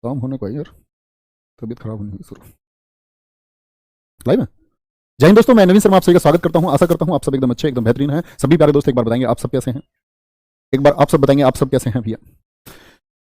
काम होने को है यार, तबीयत खराब होनी हुई शुरू। लाइव है। जय हिंद दोस्तों, मैं नवीन शर्मा आप सभी का स्वागत करता हूं। आशा करता हूं आप सब एकदम अच्छे एकदम बेहतरीन हैं। सभी प्यारे दोस्त एक बार बताएंगे आप सब कैसे हैं। एक बार आप सब बताएंगे आप सब कैसे हैं भैया।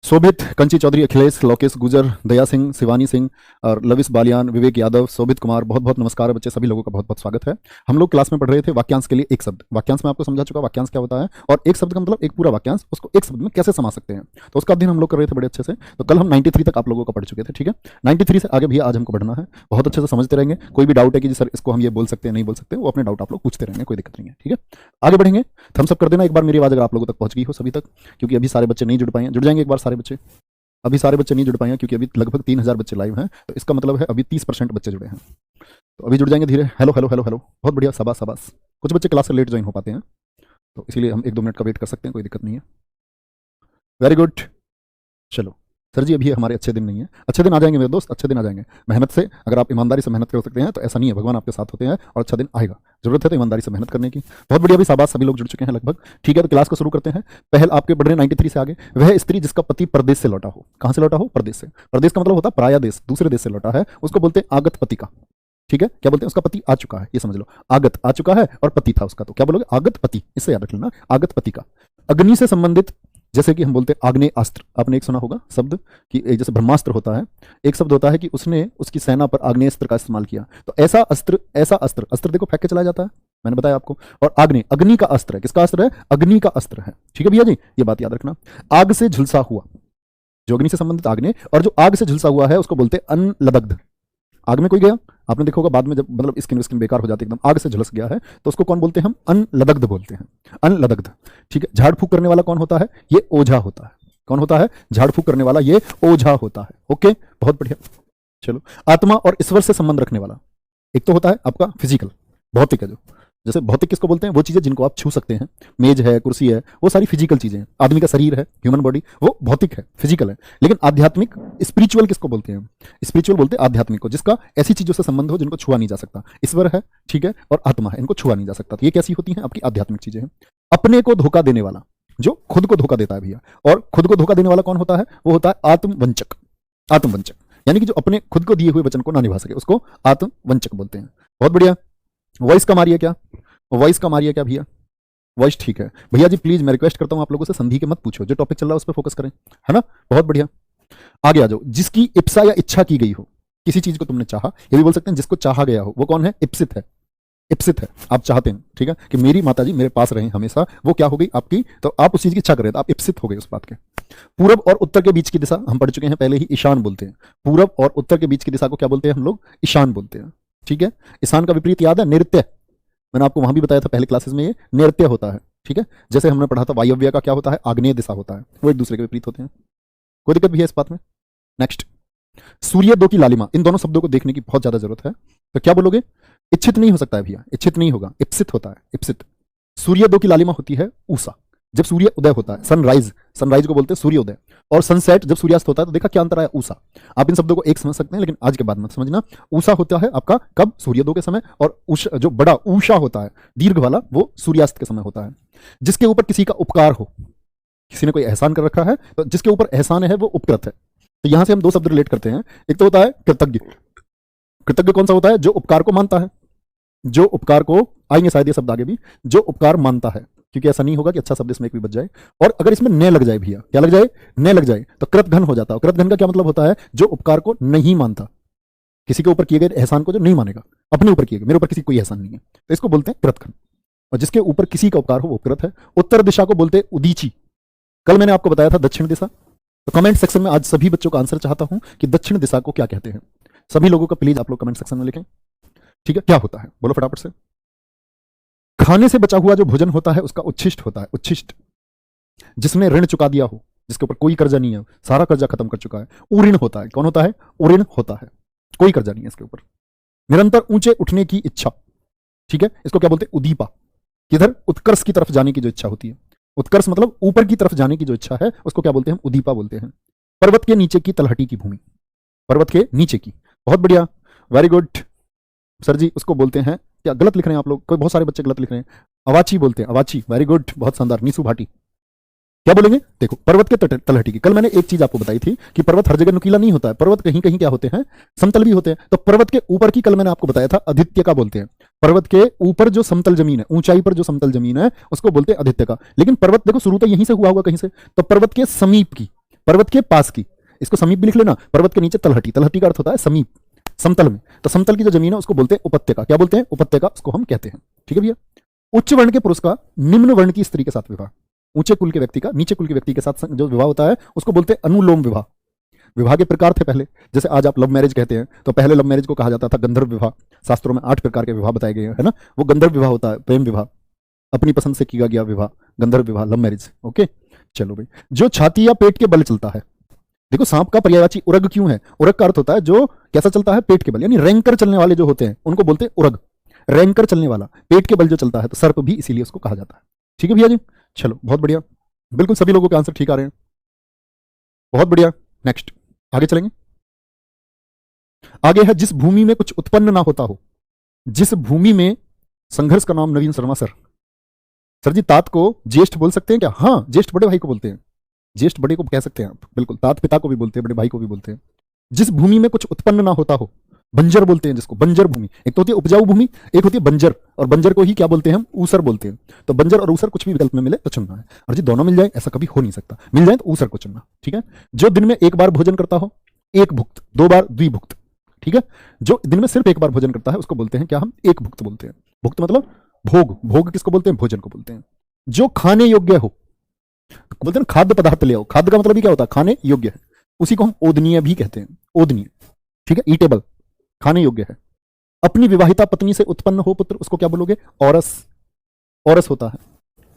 शोभित, कंची चौधरी, अखिलेश, लोकेश गुजर, दया सिंह, शिवानी सिंह और लविश बालियान, विवेक यादव, शोभित कुमार, बहुत बहुत नमस्कार बच्चे, सभी लोगों का बहुत बहुत स्वागत है। हम लोग क्लास में पढ़ रहे थे वाक्यांश के लिए एक शब्द। वाक्यांश में आपको समझा चुका वाक्यांश क्या होता है, और एक शब्द का मतलब एक पूरा वाक्यांश, उसको एक शब्द में कैसे समा सकते हैं, तो उसका अध्ययन हम लोग कर रहे थे बड़े अच्छे से। तो कल हम 93 तक आप लोगों का पढ़ चुके थे, ठीक है। 93 से आगे भी आज हमको बढ़ना है, बहुत अच्छे से समझते रहेंगे। कोई भी डाउट है कि सर इसको हम ये बोल सकते हैं नहीं बोल सकते, वो अपने डाउट आप लोग पूछते रहेंगे, कोई दिक्कत नहीं है, ठीक है। आगे बढ़ेंगे, थम्स अप कर देना एक बार मेरी आवाज़ अगर आप लोगों तक पहुंच गई हो सभी तक, क्योंकि अभी सारे बच्चे नहीं जुड़ पाए हैं। जुड़ जाएंगे एक बार सारे बच्चे। अभी सारे बच्चे नहीं जुड़ पाए हैं क्योंकि अभी लगभग 3000 बच्चे लाइव हैं, तो इसका मतलब है अभी 30% बच्चे जुड़े हैं। तो अभी जुड़ जाएंगे धीरे। हेलो हेलो हेलो हेलो, बहुत बढ़िया, शाबाश शाबाश। कुछ बच्चे क्लास से लेट ज्वाइन हो पाते हैं, तो इसीलिए हम 1-2 मिनट का वेट कर सकते हैं, कोई दिक्कत नहीं है। Very good. चलो सर जी, अभी हमारे अच्छे दिन नहीं है। अच्छे दिन आ जाएंगे मेरे दोस्त, अच्छे दिन आ जाएंगे। मेहनत से, अगर आप ईमानदारी से मेहनत कर सकते हैं तो ऐसा नहीं है, भगवान आपके साथ होते हैं और अच्छा दिन आएगा। जरूरत है तो ईमानदारी से मेहनत करने की। बहुत बढ़िया, भी शाबाश, सभी लोग जुड़ चुके हैं लगभग, ठीक है। तो क्लास को शुरू करते हैं। पहले आपके बढ़ रहे 93 से आगे। वह स्त्री जिसका पति परदेश से लौटा हो। कहां से लौटा हो? परदेश से। परदेश का मतलब होता है पराया देश, दूसरे देश से लौटा है, उसको बोलते हैं आगत पति का, ठीक है। क्या बोलते हैं? उसका पति आ चुका है, ये समझ लो। आगत आ चुका है और पति था उसका, तो क्या बोलोगे? आगत पति, इससे याद रख लेना, आगत पति का। अग्नि से संबंधित, जैसे कि हम बोलते हैं आग्नेय अस्त्र, आपने एक सुना होगा शब्द कि एक जैसे ब्रह्मास्त्र होता है, एक शब्द होता है कि उसने उसकी सेना पर आग्नेय अस्त्र का इस्तेमाल किया। तो ऐसा अस्त्र, ऐसा अस्त्र, अस्त्र देखो फेंक के चला जाता है, मैंने बताया आपको। और आग्नेय, अग्नि का अस्त्र है। किसका अस्त्र है? अग्नि का अस्त्र है, ठीक है भैया जी, ये बात याद रखना। आग से झुलसा हुआ, जो अग्नि से संबंधित आग्नेय, और जो आग से झुलसा हुआ है उसको बोलते हैं अनलदग्ध। आग में कोई गया, आपने देखा होगा बाद में जब मतलब स्किन विस्किन बेकार हो जाती है, एकदम आग से झुलस गया है, तो उसको कौन बोलते हैं? हम अनलदग्ध बोलते हैं, अनलदग्ध, ठीक है। झाड़ फूक करने वाला कौन होता है? ये ओझा होता है। कौन होता है? झाड़ फूक करने वाला ये ओझा होता है। ओके, बहुत बढ़िया। चलो, आत्मा और ईश्वर से संबंध रखने वाला, एक तो होता है आपका फिजिकल, भौतिक है जो, जैसे भौतिक किसको बोलते हैं? वो चीजें जिनको आप छू सकते हैं, मेज है, कुर्सी है, वो सारी फिजिकल चीजें हैं। आदमी का शरीर है, ह्यूमन बॉडी, वो भौतिक है, फिजिकल है। लेकिन आध्यात्मिक, स्पिरिचुअल किसको बोलते हैं? स्पिरिचुअल बोलते हैं आध्यात्मिक को, जिसका ऐसी चीजों से संबंध हो जिनको छुआ नहीं जा सकता। ईश्वर है, ठीक है, और आत्मा है, इनको छुआ नहीं जा सकता। तो ये कैसी होती हैं? आपकी आध्यात्मिक चीजें हैं। अपने को धोखा देने वाला, जो खुद को धोखा देता है भैया, और खुद को धोखा देने वाला कौन होता है? वो होता है आत्मवंचक। आत्मवंचक यानी कि जो अपने खुद को दिए हुए वचन को ना निभा सके, उसको आत्मवंचक बोलते हैं। बहुत बढ़िया। वॉइस का मारिए क्या? वॉइस का मारिए क्या भैया? वॉइस, ठीक है भैया जी। प्लीज मैं रिक्वेस्ट करता हूं आप लोगों से, संधि के मत पूछो, जो टॉपिक चल रहा है उस पर फोकस करें, है ना। बहुत बढ़िया, आगे आ जाओ। जिसकी इप्सा या इच्छा की गई हो, किसी चीज को तुमने चाहा, ये भी बोल सकते हैं जिसको चाहा गया हो, वो कौन है? इप्सित है। इप्सित है, आप चाहते हैं, ठीक है, कि मेरी माता जी मेरे पास रहें हमेशा, वो क्या हो गई आपकी, तो आप उस चीज की इच्छा कर रहे थे, आप इप्सित हो गए उस बात के। पूरब और उत्तर के बीच की दिशा हम पढ़ चुके हैं पहले ही, ईशान बोलते हैं। पूरब और उत्तर के बीच की दिशा को क्या बोलते हैं हम लोग? ईशान बोलते हैं, ठीक है। ईशान का विपरीत याद है? नृत्य। मैंने आपको वहां भी बताया था पहले क्लासेस में, ये नृत्य होता है, ठीक है। जैसे हमने पढ़ा था वायव्य का क्या होता है? आग्नेय दिशा होता है, वो एक दूसरे के विपरीत होते हैं। कोई दिक्कत भी है इस बात में? नेक्स्ट, सूर्य दो की लालिमा, इन दोनों शब्दों को देखने की बहुत ज्यादा जरूरत है। तो क्या बोलोगे? इच्छित नहीं हो सकता है भैया, इच्छित नहीं होगा, इप्सित होता है, इप्सित। सूर्य दो की लालिमा होती है ऊषा, जब सूर्य उदय होता है, सनराइज, सनराइज को बोलते हैं सूर्योदय। और सनसेट जब सूर्यास्त होता है, तो देखा क्या अंतर आया? ऊषा। आप इन शब्दों को एक समझ सकते हैं, लेकिन आज के बाद मत समझना। ऊषा होता है आपका कब? सूर्योदय के समय, और जो बड़ा ऊषा होता है दीर्घ वाला, वो सूर्यास्त के समय होता है। जिसके ऊपर किसी का उपकार हो, किसी ने कोई एहसान कर रखा है, तो जिसके ऊपर एहसान है वो उपकृत है। तो यहां से हम दो शब्द रिलेट करते हैं। एक तो होता है कृतज्ञ। कृतज्ञ कौन सा होता है? जो उपकार को मानता है, जो उपकार को, आएंगे शायद ये शब्द आगे भी, जो उपकार मानता है, क्योंकि ऐसा नहीं होगा कि अच्छा शब्द इसमें एक भी बच जाए। और अगर इसमें न लग जाए भैया, क्या लग जाए? न लग जाए, तो कृतघ्न हो जाता है। कृतघ्न का क्या मतलब होता है? जो उपकार को नहीं मानता, किसी के ऊपर किए गए एहसान को जो नहीं मानेगा, अपने ऊपर किए गए, मेरे ऊपर किसी कोई एहसान नहीं है, तो इसको बोलते हैं कृतघ्न। और जिसके ऊपर किसी का उपकार हो वो कृत है। उत्तर दिशा को बोलते हैं उदीची। कल मैंने आपको बताया था दक्षिण दिशा, तो कमेंट सेक्शन में आज सभी बच्चों का आंसर चाहता हूं कि दक्षिण दिशा को क्या कहते हैं। सभी लोगों का प्लीज आप लोग कमेंट सेक्शन में लिखें, ठीक है। क्या होता है बोलो फटाफट से। खाने से बचा हुआ जो भोजन होता है उसका उच्छिष्ट होता है, उच्छिष्ट। जिसने ऋण चुका दिया हो, जिसके ऊपर कोई कर्जा नहीं है, सारा कर्जा खत्म कर चुका है, उऋण होता है। कौन होता है? उऋण होता है, कोई कर्जा नहीं है इसके ऊपर। निरंतर ऊंचे उठने की इच्छा, ठीक है, इसको क्या बोलते हैं? उदीपा। किधर? उत्कर्ष की तरफ जाने की जो इच्छा होती है, उत्कर्ष मतलब ऊपर की तरफ जाने की जो इच्छा है, उसको क्या बोलते हैं? हम उदीपा बोलते हैं। पर्वत के नीचे की तलहटी की भूमि, पर्वत के नीचे की, बहुत बढ़िया, वेरी गुड सर जी। उसको बोलते हैं क्या? गलत लिख रहे हैं आप लोग, कोई बहुत सारे बच्चे गलत लिख रहे हैं। अवाची बोलते हैं, अवाची, वेरी गुड, बहुत शानदार। नीसू भाटी, क्या बोलेंगे? देखो, पर्वत के तलहटी की, कल मैंने एक चीज आपको बताई थी कि पर्वत हर जगह नुकीला नहीं होता है, पर्वत कहीं कहीं क्या होते हैं, समतल भी होते हैं। तो पर्वत के ऊपर की कल मैंने आपको बताया था आदित्य का बोलते हैं। पर्वत के ऊपर जो समतल जमीन है, ऊंचाई पर जो समतल जमीन है, उसको बोलते हैं आदित्य का। लेकिन पर्वत देखो शुरू तो यहीं से हुआ होगा कहीं से, तो पर्वत के समीप की, पर्वत के पास की, इसको समीप भी लिख लेना। पर्वत के नीचे तलहटी, तलहटी का अर्थ होता है समीप, समतल में। तो समतल की जो जमीन है उसको बोलते हैं उपत्यका। क्या बोलते हैं? उपत्यका, उसको हम कहते हैं। ठीक है भैया। उच्च वर्ण के पुरुष का निम्न वर्ण की स्त्री के साथ विवाह, ऊंचे कुल के व्यक्ति का नीचे कुल के व्यक्ति के साथ जो विवाह होता है उसको बोलते हैं अनुलोम विवाह। विवाह के प्रकार थे पहले, जैसे आज आप लव मैरिज कहते हैं, तो पहले लव मैरिज को कहा जाता था गंधर्व विवाह। शास्त्रों में 8 प्रकार के विवाह बताए गए हैं, है ना। वो गंधर्व विवाह होता है, प्रेम विवाह, अपनी पसंद से किया गया विवाह, गंधर्व विवाह, लव मैरिज। ओके, चलो भाई। जो छाती या पेट के बल चलता है, देखो सांप का पर्यायवाची उरग क्यों है? उरग का अर्थ होता है जो कैसा चलता है? पेट के बल, यानी रैंकर चलने वाले जो होते हैं उनको बोलते हैं उरग। रैंकर चलने वाला, पेट के बल जो चलता है, तो सर्प भी इसीलिए उसको कहा जाता है। ठीक है भैया जी, चलो बहुत बढ़िया, बिल्कुल सभी लोगों के आंसर ठीक आ रहे हैं, बहुत बढ़िया। नेक्स्ट आगे चलेंगे। आगे है जिस भूमि में कुछ उत्पन्न ना होता हो, जिस भूमि में, संघर्ष का नाम नवीन शर्मा सर। सर जी तात को ज्येष्ठ बोल सकते हैं क्या? हाँ, ज्येष्ठ बड़े भाई को बोलते हैं, ज्येष्ठ बड़े को कह सकते हैं आप, बिल्कुल। तात पिता को भी बोलते हैं, बड़े भाई को भी बोलते हैं। जिस भूमि में कुछ उत्पन्न ना होता हो, बंजर बोलते हैं जिसको, बंजर भूमि। एक तो होती है उपजाऊ भूमि, एक होती है बंजर, और बंजर को ही क्या बोलते हैं हम? ऊसर बोलते हैं। तो बंजर और ऊसर कुछ भी विकल्प में मिले तो चुनना है, और जी दोनों मिल जाए ऐसा कभी हो नहीं सकता, मिल जाए तो ऊसर को चुनना। ठीक है। जो दिन में एक बार भोजन करता हो, एक भुक्त, 2 बार द्विभुक्त। ठीक है। जो दिन में सिर्फ एक बार भोजन करता है उसको बोलते हैं क्या? हम एक भुक्त बोलते हैं। भुक्त मतलब भोग, भोग किसको बोलते हैं? भोजन को बोलते हैं। जो खाने योग्य हो, बोलते हैं खाद्य पदार्थ ले आओ, खाद्य का मतलब ही क्या होता है? खाने योग्य है, उसी को हम ओदनीय भी कहते हैं, ओदनीय। ठीक है, ईटेबल, खाने योग्य है। अपनी विवाहिता पत्नी से उत्पन्न हो पुत्र, उसको क्या बोलोगे? औरस, औरस होता है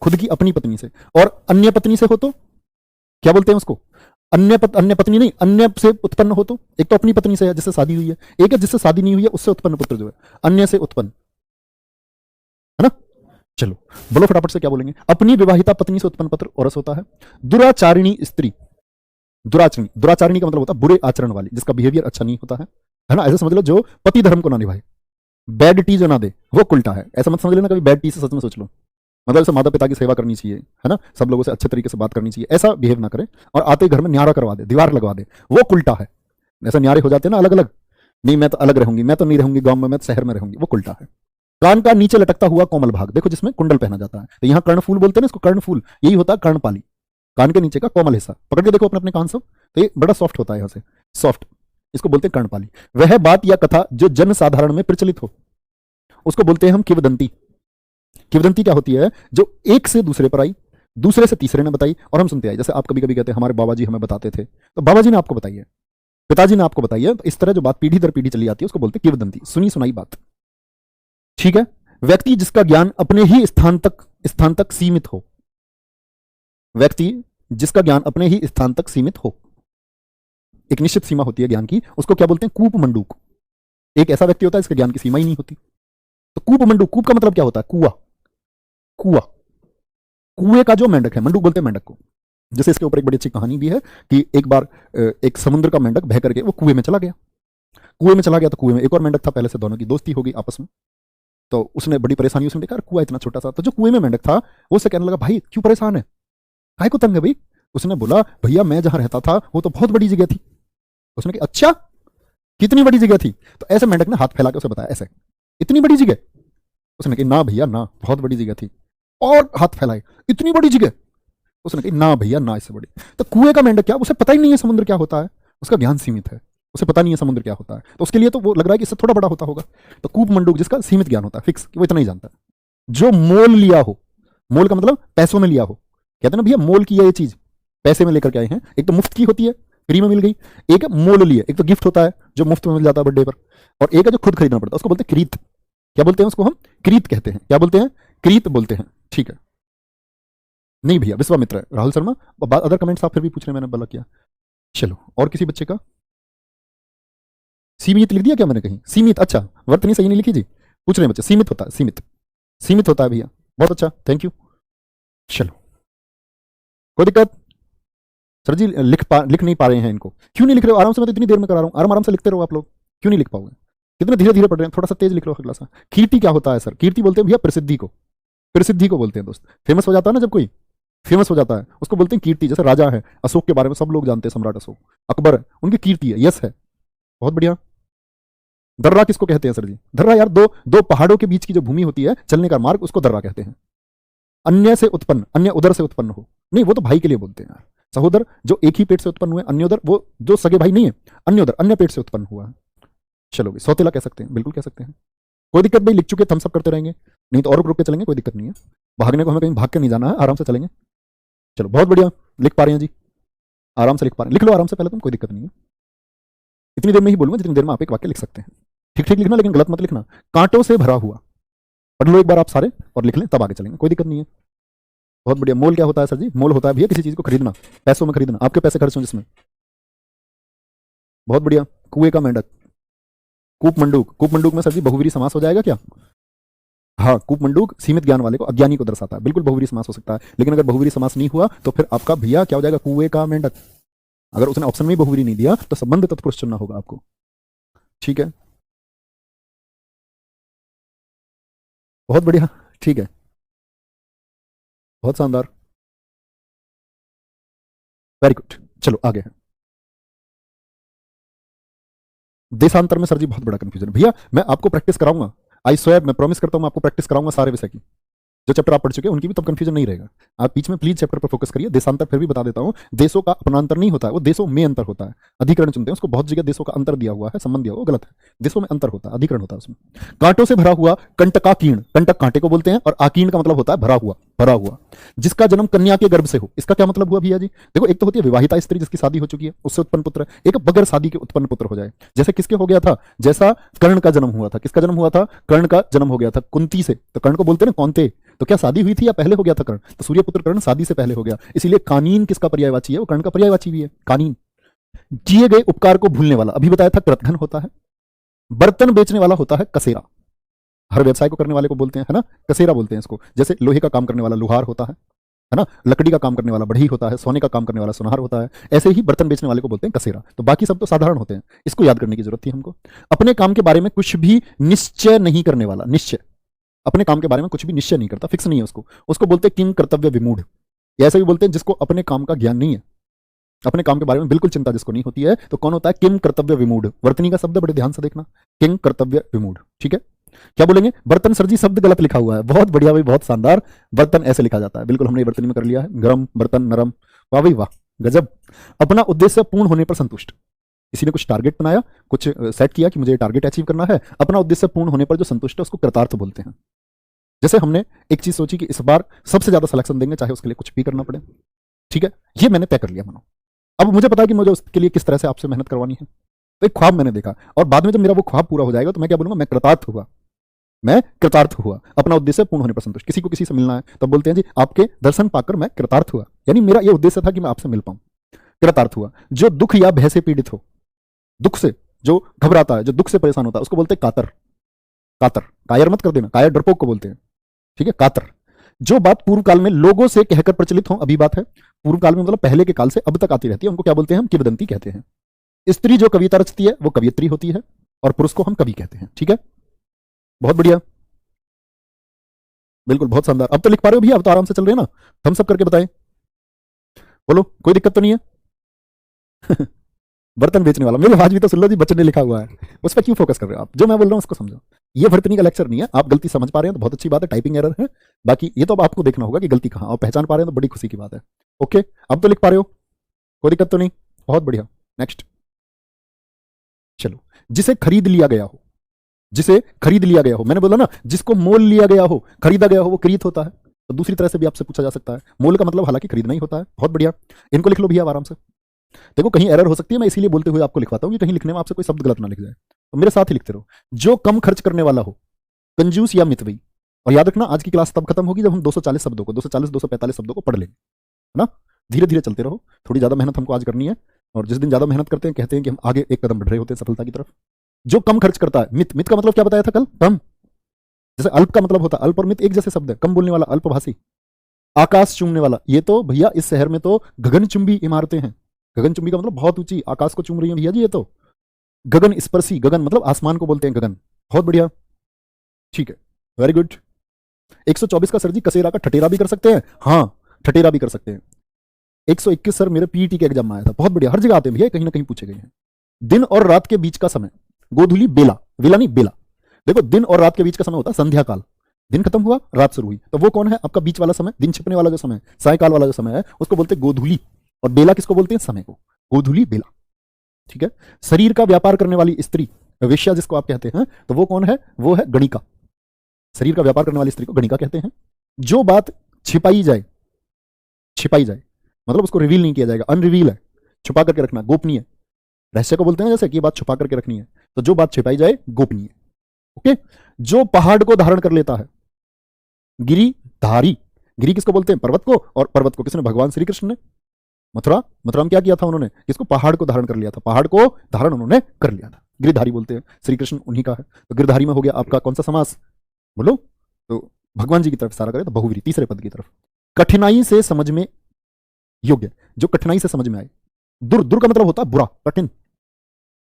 खुद की अपनी पत्नी से। और अन्य पत्नी से हो तो क्या बोलते हैं उसको? अन्य पत्नी नहीं, अन्य से उत्पन्न हो तो, एक तो अपनी पत्नी से है जिससे शादी हुई है, एक है जिससे शादी नहीं हुई है उससे उत्पन्न पुत्र जो है, अन्य से उत्पन्न, है ना। चलो बोलो फटाफट से क्या बोलेंगे? अपनी विवाहिता पत्नी से उत्पन्न पुत्र औरस होता है। दुराचारिणी स्त्री, दुराचरणी, दुराचारणी का मतलब होता है बुरे आचरण वाली, जिसका बिहेवियर अच्छा नहीं होता है ना। ऐसा समझ लो जो पति धर्म को ना निभाए, बैड टी जो ना दे, वो उल्टा है। ऐसा मत समझ लेना कभी बैड टी से, सच में सोच लो। मतलब ऐसे माता पिता की सेवा करनी चाहिए, है ना, सब लोगों से अच्छे तरीके से बात करनी चाहिए, ऐसा बिहेव ना करे। और आते ही घर में न्यारा करवा दे, दीवार लगवा दे, वो उल्टा है। ऐसा न्यारे हो जाते हैं ना अलग अलग, नहीं मैं तो अलग रहूंगी, मैं तो नहीं रहूंगी गांव में, मैं तो शहर में रहूंगी, वो उल्टा है। कान का नीचे लटकता हुआ कोमल भाग, देखो जिसमें कुंडल पहना जाता है, तो यहाँ कर्णफूल बोलते हैं ना इसको, कर्णफूल यही होता है कर्णपाली, कान के नीचे का कोमल हिस्सा। पकड़ के देखो अपने अपने कान सब, तो ये बड़ा सॉफ्ट होता है यहाँ से, सॉफ्ट, इसको बोलते हैं कर्णपाली। वह बात या कथा जो जन साधारण में प्रचलित हो, उसको बोलते हैं हम किवदंती। किवदंती क्या होती है? जो एक से दूसरे पर आई, दूसरे से तीसरे ने बताई और हम सुनते आए। जैसे आप कभी कभी कहते हैं हमारे बाबा जी हमें बताते थे, तो बाबा जी ने आपको बताई है, पिताजी ने आपको बताई है, तो इस तरह जो बात पीढ़ी दर पीढ़ी चली आती है उसको बोलते हैं किवदंती, सुनी सुनाई बात। ठीक है। व्यक्ति जिसका ज्ञान अपने ही स्थान तक सीमित हो, व्यक्ति जिसका ज्ञान अपने ही स्थान तक सीमित हो, एक निश्चित सीमा होती है ज्ञान की, उसको क्या बोलते हैं? कूप मंडूक। एक ऐसा व्यक्ति होता है इसके ज्ञान की सीमा ही नहीं होती, तो कूप मंडूक। कूप का मतलब क्या होता है? कुआ, कुआ, कुएं का जो मेंढक है, मंडूक बोलते हैं मेंढक को। जैसे इसके ऊपर एक बड़ी अच्छी कहानी भी है कि एक बार एक समुद्र का मेंढक बह करके वो कुएं में चला गया। कुएं में चला गया तो कुएं में एक और मेंढक था, पहले से दोनों की दोस्ती हो गई आपस में। तो उसने बड़ी परेशानी, उसने देखा कुआ इतना छोटा सा, तो जो कुएं में मेंढक था वो उससे कहने लगा भाई क्यों परेशान है, काहे को तंग है भाई? उसने बोला भैया मैं जहां रहता था वो तो बहुत बड़ी जगह थी। उसने कहा अच्छा कितनी बड़ी जगह थी? तो ऐसे मेंढक ने हाथ फैला के उसे बताया ऐसे, इतनी बड़ी जगह? उसने कहा ना भैया ना, बहुत बड़ी जगह थी। और हाथ फैलाए, इतनी बड़ी जगह? उसने कहा ना भैया ना, इससे बड़ी। तो कुएं का मेंढक क्या, उसे पता ही नहीं है समुद्र क्या होता है, उसका ज्ञान सीमित है, उसे पता नहीं है समुद्र क्या होता है, तो उसके लिए तो वो लग रहा है कि इससे थोड़ा बड़ा होता होगा। तो कूप मंडूक जिसका सीमित ज्ञान होता है, फिक्स, कि वो इतना ही जानता है। जो मोल लिया हो, मोल का मतलब पैसों में लिया हो, कहते हैं ना भैया मोल की ये चीज पैसे में लेकर के आए हैं। एक तो मुफ्त की होती है, फ्री में मिल गई, एक मोल लिए, एक तो गिफ्ट होता है जो मुफ्त में मिल जाता है बर्थडे पर, और एक है जो खुद खरीदना पड़ता है, उसको बोलते हैं क्रीत। क्या बोलते हैं उसको? हम क्रीत कहते हैं। क्या बोलते हैं? क्रीत बोलते हैं। ठीक है, नहीं भैया विश्वामित्र है, राहुल शर्मा। अदर कमेंट्स आप फिर भी पूछ रहे हैं, मैंने बोला किया। चलो और किसी बच्चे का? सीमित लिख दिया क्या मैंने कहीं? सीमित, अच्छा वर्त नहीं सही नहीं लिखी जी, पूछ रहे हैं बच्चे। सीमित होता है, सीमित, सीमित होता है भैया, बहुत अच्छा, थैंक यू। चलो कोई दिक्कत? सर जी लिख नहीं पा रहे हैं इनको, क्यों नहीं लिख रहे हो? आराम से, मैं तो इतनी देर में करा रहा हूँ, आराम आराम से लिखते रहो आप लोग, क्यों नहीं लिख पाओगे? कितने धीरे धीरे पढ़ रहे हैं, थोड़ा सा तेज लिख लो अगला सा। कीर्ति क्या होता है सर? कीर्ति बोलते हैं भैया प्रसिद्धि को, प्रसिद्धि को बोलते हैं दोस्त। फेमस हो जाता है ना जब कोई, फेमस हो जाता है, उसको बोलते हैं कीर्ति। जैसे राजा है, अशोक के बारे में सब लोग जानते हैं, सम्राट अशोक, अकबर है, उनकी कीर्ति है, यश है। बहुत बढ़िया। दर्रा किसको कहते हैं सर जी? दर्रा यार दो दो पहाड़ों के बीच की जो भूमि होती है, चलने का मार्ग, उसको दर्रा कहते हैं। अन्य से उत्पन्न, अन्य उदर से उत्पन्न हो, नहीं वो तो भाई के लिए बोलते हैं यार। सहोदर जो एक ही पेट से उत्पन्न हुए, अन्योदर वो जो सगे भाई नहीं है, अन्योदर अन्य पेट से उत्पन्न हुआ है। चलो सौतेला कह सकते हैं, बिल्कुल कह सकते हैं। कोई दिक्कत भाई, लिख चुके थम्स अप करते रहेंगे, नहीं तो और रुक के चलेंगे, कोई दिक्कत नहीं है। भागने को हमें कहीं भाग के नहीं जाना है, आराम से चलेंगे। चलो बहुत बढ़िया, लिख पा रहे हैं जी, आराम से लिख पा रहे हैं, लिख लो आराम से पहले तुम, कोई दिक्कत नहीं है। इतनी देर में ही बोलूंगा जितनी देर में आप एक वाक्य लिख सकते हैं। ठीक ठीक लिखना, लेकिन गलत मत लिखना। कांटों से भरा हुआ, पढ़ लो एक बार आप सारे और लिख लें, तब आगे चलेंगे, कोई दिक्कत नहीं है। बहुत बढ़िया। मोल क्या होता है सर जी? मोल होता है भैया किसी चीज को खरीदना, पैसों में खरीदना, आपके पैसे खर्च हो जिसमें। बहुत बढ़िया। कुएं का मेंढक, कूप मंडूक, कूप मंडूक में सर जी बहुवीरी समास हो जाएगा क्या? हाँ, कूप मंडूक सीमित ज्ञान वाले को, अज्ञानी को दर्शाता है, बिल्कुल बहुवीरी समास हो सकता है। लेकिन अगर बहुवीरी समास नहीं हुआ तो फिर आपका भैया क्या हो जाएगा? कुएं का मेंढक। अगर उसने ऑप्शन में बहुवीरी नहीं दिया तो संबंध तत्पुरुष चुनना होगा आपको। ठीक है, बहुत बढ़िया, ठीक है, बहुत शानदार, वेरी गुड। चलो आगे है। देशांतर में सर जी बहुत बड़ा कंफ्यूजन है भैया, मैं आपको प्रैक्टिस कराऊंगा, आई स्वेयर, मैं प्रॉमिस करता हूं, मैं आपको प्रैक्टिस कराऊंगा सारे विषय की। जो चैप्टर आप पढ़ चुके हैं उनकी भी तब कंफ्यूजन नहीं रहेगा। आप बीच में प्लीज चैप्टर पर फोकस करिए। देशांतर फिर भी बता देता हूं, देशों का अपनांतर नहीं होता है, वो देशों में अंतर होता है। अधिकरण चुनते हैं उसको, बहुत जगह देशों का अंतर दिया हुआ है, संबंध दिया हुआ, गलत है। देशों में अंतर होता है, अधिकरण होता है उसमें। कांटों से भरा हुआ, कंटकाकीर्ण, कंटक कांटे को बोलते हैं, और आकीर्ण का मतलब होता है भरा हुआ, भरा हुआ। जिसका जन्म कन्या के गर्भ से हो, इसका क्या मतलब हुआ भैया जी? देखो, एक तो होती है विवाहिता स्त्री जिसकी शादी हो चुकी है, उससे उत्पन्न पुत्र, एक बगैर शादी के उत्पन्न पुत्र हो जाए। जैसे किसके हो गया था? जैसा कर्ण का जन्म हुआ था। किसका जन्म हुआ था? कर्ण का जन्म हो गया था कुंती से, तो कर्ण को बोलते हैं ना कौनते। तो क्या शादी हुई थी या पहले हो गया था कर्ण? तो सूर्यपुत्र कर्ण शादी से पहले हो गया, इसीलिए कानीन किसका पर्यायवाची है? वो कर्ण का पर्यायवाची भी है, कानीन। किए गए उपकार को भूलने वाला, अभी बताया था कृतघ्न होता है। बर्तन बेचने वाला होता है कसेरा, हर व्यवसाय को करने वाले को बोलते हैं, है ना, कसेरा बोलते हैं इसको। जैसे लोहे का काम करने वाला लुहार होता है ना, लकड़ी का काम करने वाला बढ़ई होता है, सोने का काम करने वाला सुनार होता है। ऐसे ही बर्तन बेचने वाले को बोलते हैं कसेरा। तो बाकी सब तो साधारण होते हैं, इसको याद करने की जरूरत थी हमको। अपने काम के बारे में कुछ भी निश्चय नहीं करने वाला, निश्चय, अपने काम के बारे में कुछ भी निश्चय नहीं करता, फिक्स नहीं है उसको, उसको बोलते हैं किम कर्तव्य विमूढ़। ऐसे भी बोलते हैं जिसको अपने काम का ज्ञान नहीं है, अपने काम के बारे में बिल्कुल चिंता जिसको नहीं होती है, तो कौन होता है? किम कर्तव्य विमूढ़। वर्तनी का शब्द बड़े ध्यान से देखना, किम कर्तव्य विमूढ़। ठीक है, क्या बोलेंगे? बर्तन सर जी शब्द गलत लिखा हुआ है, बहुत बढ़िया भाई, बहुत शानदार। बर्तन ऐसे लिखा जाता है, बिल्कुल हमने वर्तनी में कर लिया है, गरम बर्तन, नरम, वाह भाई वाह, गजब। अपना उद्देश्य पूर्ण होने पर संतुष्ट, किसी ने कुछ टारगेट बनाया, कुछ सेट किया कि मुझे टारगेट अचीव करना है, अपना उद्देश्य पूर्ण होने पर जो संतुष्ट है उसको कृतार्थ बोलते हैं। जैसे हमने एक चीज सोची कि इस बार सबसे ज्यादा सिलेक्शन देंगे, चाहे उसके लिए कुछ भी करना पड़े। ठीक है, ये मैंने तय कर लिया मानो। अब मुझे पता है कि मुझे उसके लिए किस तरह से आपसे मेहनत करवानी है, तो एक ख्वाब मैंने देखा, और बाद में जब मेरा वो ख्वाब पूरा हो जाएगा तो मैं क्या बोलूंगा? मैं कृतार्थ हुआ, मैं कृतार्थ हुआ, अपना उद्देश्य पूर्ण होने पर संतुष्ट। किसी को किसी से मिलना है तो बोलते हैं जी आपके दर्शन पाकर मैं कृतार्थ हुआ, यानी मेरा ये उद्देश्य था कि मैं आपसे मिल पाऊं, कृतार्थ हुआ। जो दुख या भय से पीड़ित हो, दुख से जो घबराता है, जो दुख से परेशान होता है, उसको बोलते हैं कातर। कातर, कायर मत कर देना, कायर डरपोक को बोलते हैं। ठीक है, कातर। जो बात पूर्व काल में लोगों से कहकर प्रचलित हो, अभी बात है पूर्व काल में मतलब पहले के काल से अब तक आती रहती है, उनको क्या बोलते हैं? हम किंवदंती कहते हैं। स्त्री जो कविता रचती है वो कवियत्री होती है, और पुरुष को हम कवि कहते हैं। ठीक है, बहुत बढ़िया, बिल्कुल बहुत शानदार। अब तो लिख पा रहे हो भैया, अब तो आराम से चल रहे हैं ना? हम सब करके बताएं, बोलो, कोई दिक्कत तो नहीं है? बर्तन बेचने वाला, मेरी आवाज भी तो सुन लो जी, बच्चे ने लिखा हुआ है, उस पर क्यों फोकस कर रहे हो आप? जो मैं बोल रहा हूं उसको समझो। ये भर्तनी का लेक्चर नहीं है, आप गलती समझ पा रहे हैं तो बहुत अच्छी बात है, टाइपिंग एरर है। बाकी ये तो अब आपको देखना होगा कि गलती कहां, और पहचान पा रहे हैं तो बड़ी खुशी की बात है। ओके, अब तो लिख पा रहे हो, कोई दिक्कत तो नहीं? बहुत बढ़िया, नेक्स्ट। चलो, जिसे खरीद लिया गया हो, जिसे खरीद लिया गया हो, मैंने बोला ना जिसको मोल लिया गया हो, खरीदा गया हो, वो क्रीत होता है। तो दूसरी तरह से भी आपसे पूछा जा सकता है, मोल का मतलब हालांकि खरीदना ही होता है। बहुत बढ़िया, इनको लिख लो भैया आराम से। देखो कहीं एरर हो सकती है, मैं इसीलिए बोलते हुए आपको लिखवाता हूं कि कहीं लिखने में आपसे कोई शब्द गलत ना लिख जाए, तो मेरे साथ ही लिखते रहो। जो कम खर्च करने वाला हो, कंजूस या मितव्ययी। और याद रखना आज की क्लास तब खत्म होगी जब हम 240 शब्दों को, 240 245 शब्दों को पढ़ लेंगे, है ना? धीरे धीरे चलते रहो, थोड़ी ज्यादा मेहनत हमको आज करनी है, और जिस दिन ज्यादा मेहनत करते हैं कहते हैं कि हम आगे एक कदम बढ़ रहे होते हैं सफलता की तरफ। जो कम खर्च करता है, मित, मित का मतलब क्या बताया था कल? कम। जैसे अल्प का मतलब होता है, अल्प और मित एक जैसे शब्द है, कम बोलने वाला, अल्पभाषी। आकाश चूमने वाला, ये तो भैया इस शहर में तो गगनचुंबी इमारतें हैं। गगनचुंबी का मतलब बहुत ऊंची, आकाश को चूम रही है भैया जी ये तो। गगन स्पर्शी, गगन मतलब आसमान को बोलते हैं गगन। बहुत बढ़िया, ठीक है, वेरी गुड। 124 का सर जी कसेरा का ठटेरा भी कर सकते हैं, हाँ, ठटेरा भी कर सकते हैं। 121 सर मेरे पीईटी के एग्जाम में आया था, बहुत बढ़िया, हर जगह आते हैं भैया, कहीं ना कहीं पूछे गए हैं। दिन और रात के बीच का समय, गोधूली बेला, बेला नहीं बेला। देखो दिन और रात के बीच का समय होता है संध्या काल, दिन खत्म हुआ रात शुरू हुई, तो वो कौन है आपका बीच वाला समय, दिन छिपने वाला जो समय, सायकाल वाला जो समय है उसको बोलते हैं गोधूली। और बेला किसको बोलते हैं, समय को, गोधूली बेला। ठीक है। शरीर का व्यापार करने वाली स्त्री, वेश्या जिसको आप कहते हैं, तो वो कौन है, वो है गणिका। शरीर का व्यापार करने वाली स्त्री को गणिका कहते हैं। जो बात छिपाई जाए, छिपाई जाए मतलब उसको रिवील नहीं किया जाएगा, अनरिवील है, छुपा करके रखना, गोपनीय। रहस्य को बोलते हैं जैसे कि बात छुपा करके रखनी है, तो जो बात छिपाई जाए गोपनीय। ओके। जो पहाड़ को धारण कर लेता है, गिरिधारी। गिरी किसको बोलते हैं, पर्वत को, और पर्वत को किसने, भगवान श्री कृष्ण ने। मथुरा में क्या किया था उन्होंने, किसको, पहाड़ को धारण कर लिया था, पहाड़ को धारण उन्होंने कर लिया था, गिरिधारी बोलते हैं। श्री कृष्ण उन्हीं का है। तो गिरधारी में हो गया आपका कौन सा समास, बोलो, तो भगवान जी की तरफ इशारा करें तो बहुवीरी, तीसरे पद की तरफ। कठिनाई से समझ में योग्य, जो कठिनाई से समझ में आए। दुर का मतलब होता है बुरा, कठिन,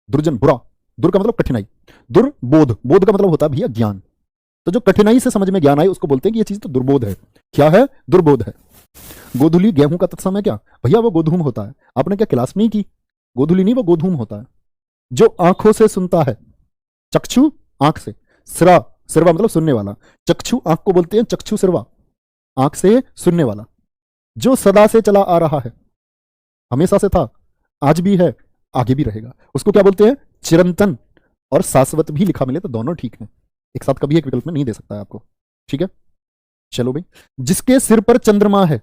दुर्जन बुरा, दुर का मतलब कठिनाई। दुर्बोध, बोध का मतलब होता है भैया ज्ञान। तो जो कठिनाई से समझ में ज्ञान आए उसको बोलते हैं कि ये चीज तो दुर्बोध है। क्या है, दुर्बोध है। गोधूली गेहूं का तत्सम है क्या, भैया वो गोधूम होता है। आपने क्या क्लास नहीं की, गोधूली नहीं वो गोधूम होता है। जो आंखों से सुनता है, चक्षु आंख से, सिरा, सिरवा मतलब सुनने वाला, चक्षु आंख को बोलते हैं, चक्षु सिरवा, आंख से सुनने वाला। जो सदा से चला आ रहा है, हमेशा से था, आज भी है, आगे भी रहेगा, उसको क्या बोलते हैं, चिरंतन। और शाश्वत भी लिखा मिले तो दोनों ठीक है, एक साथ कभी एक विकल्प में नहीं दे सकता है आपको। ठीक है, चलो भाई। जिसके सिर पर चंद्रमा है,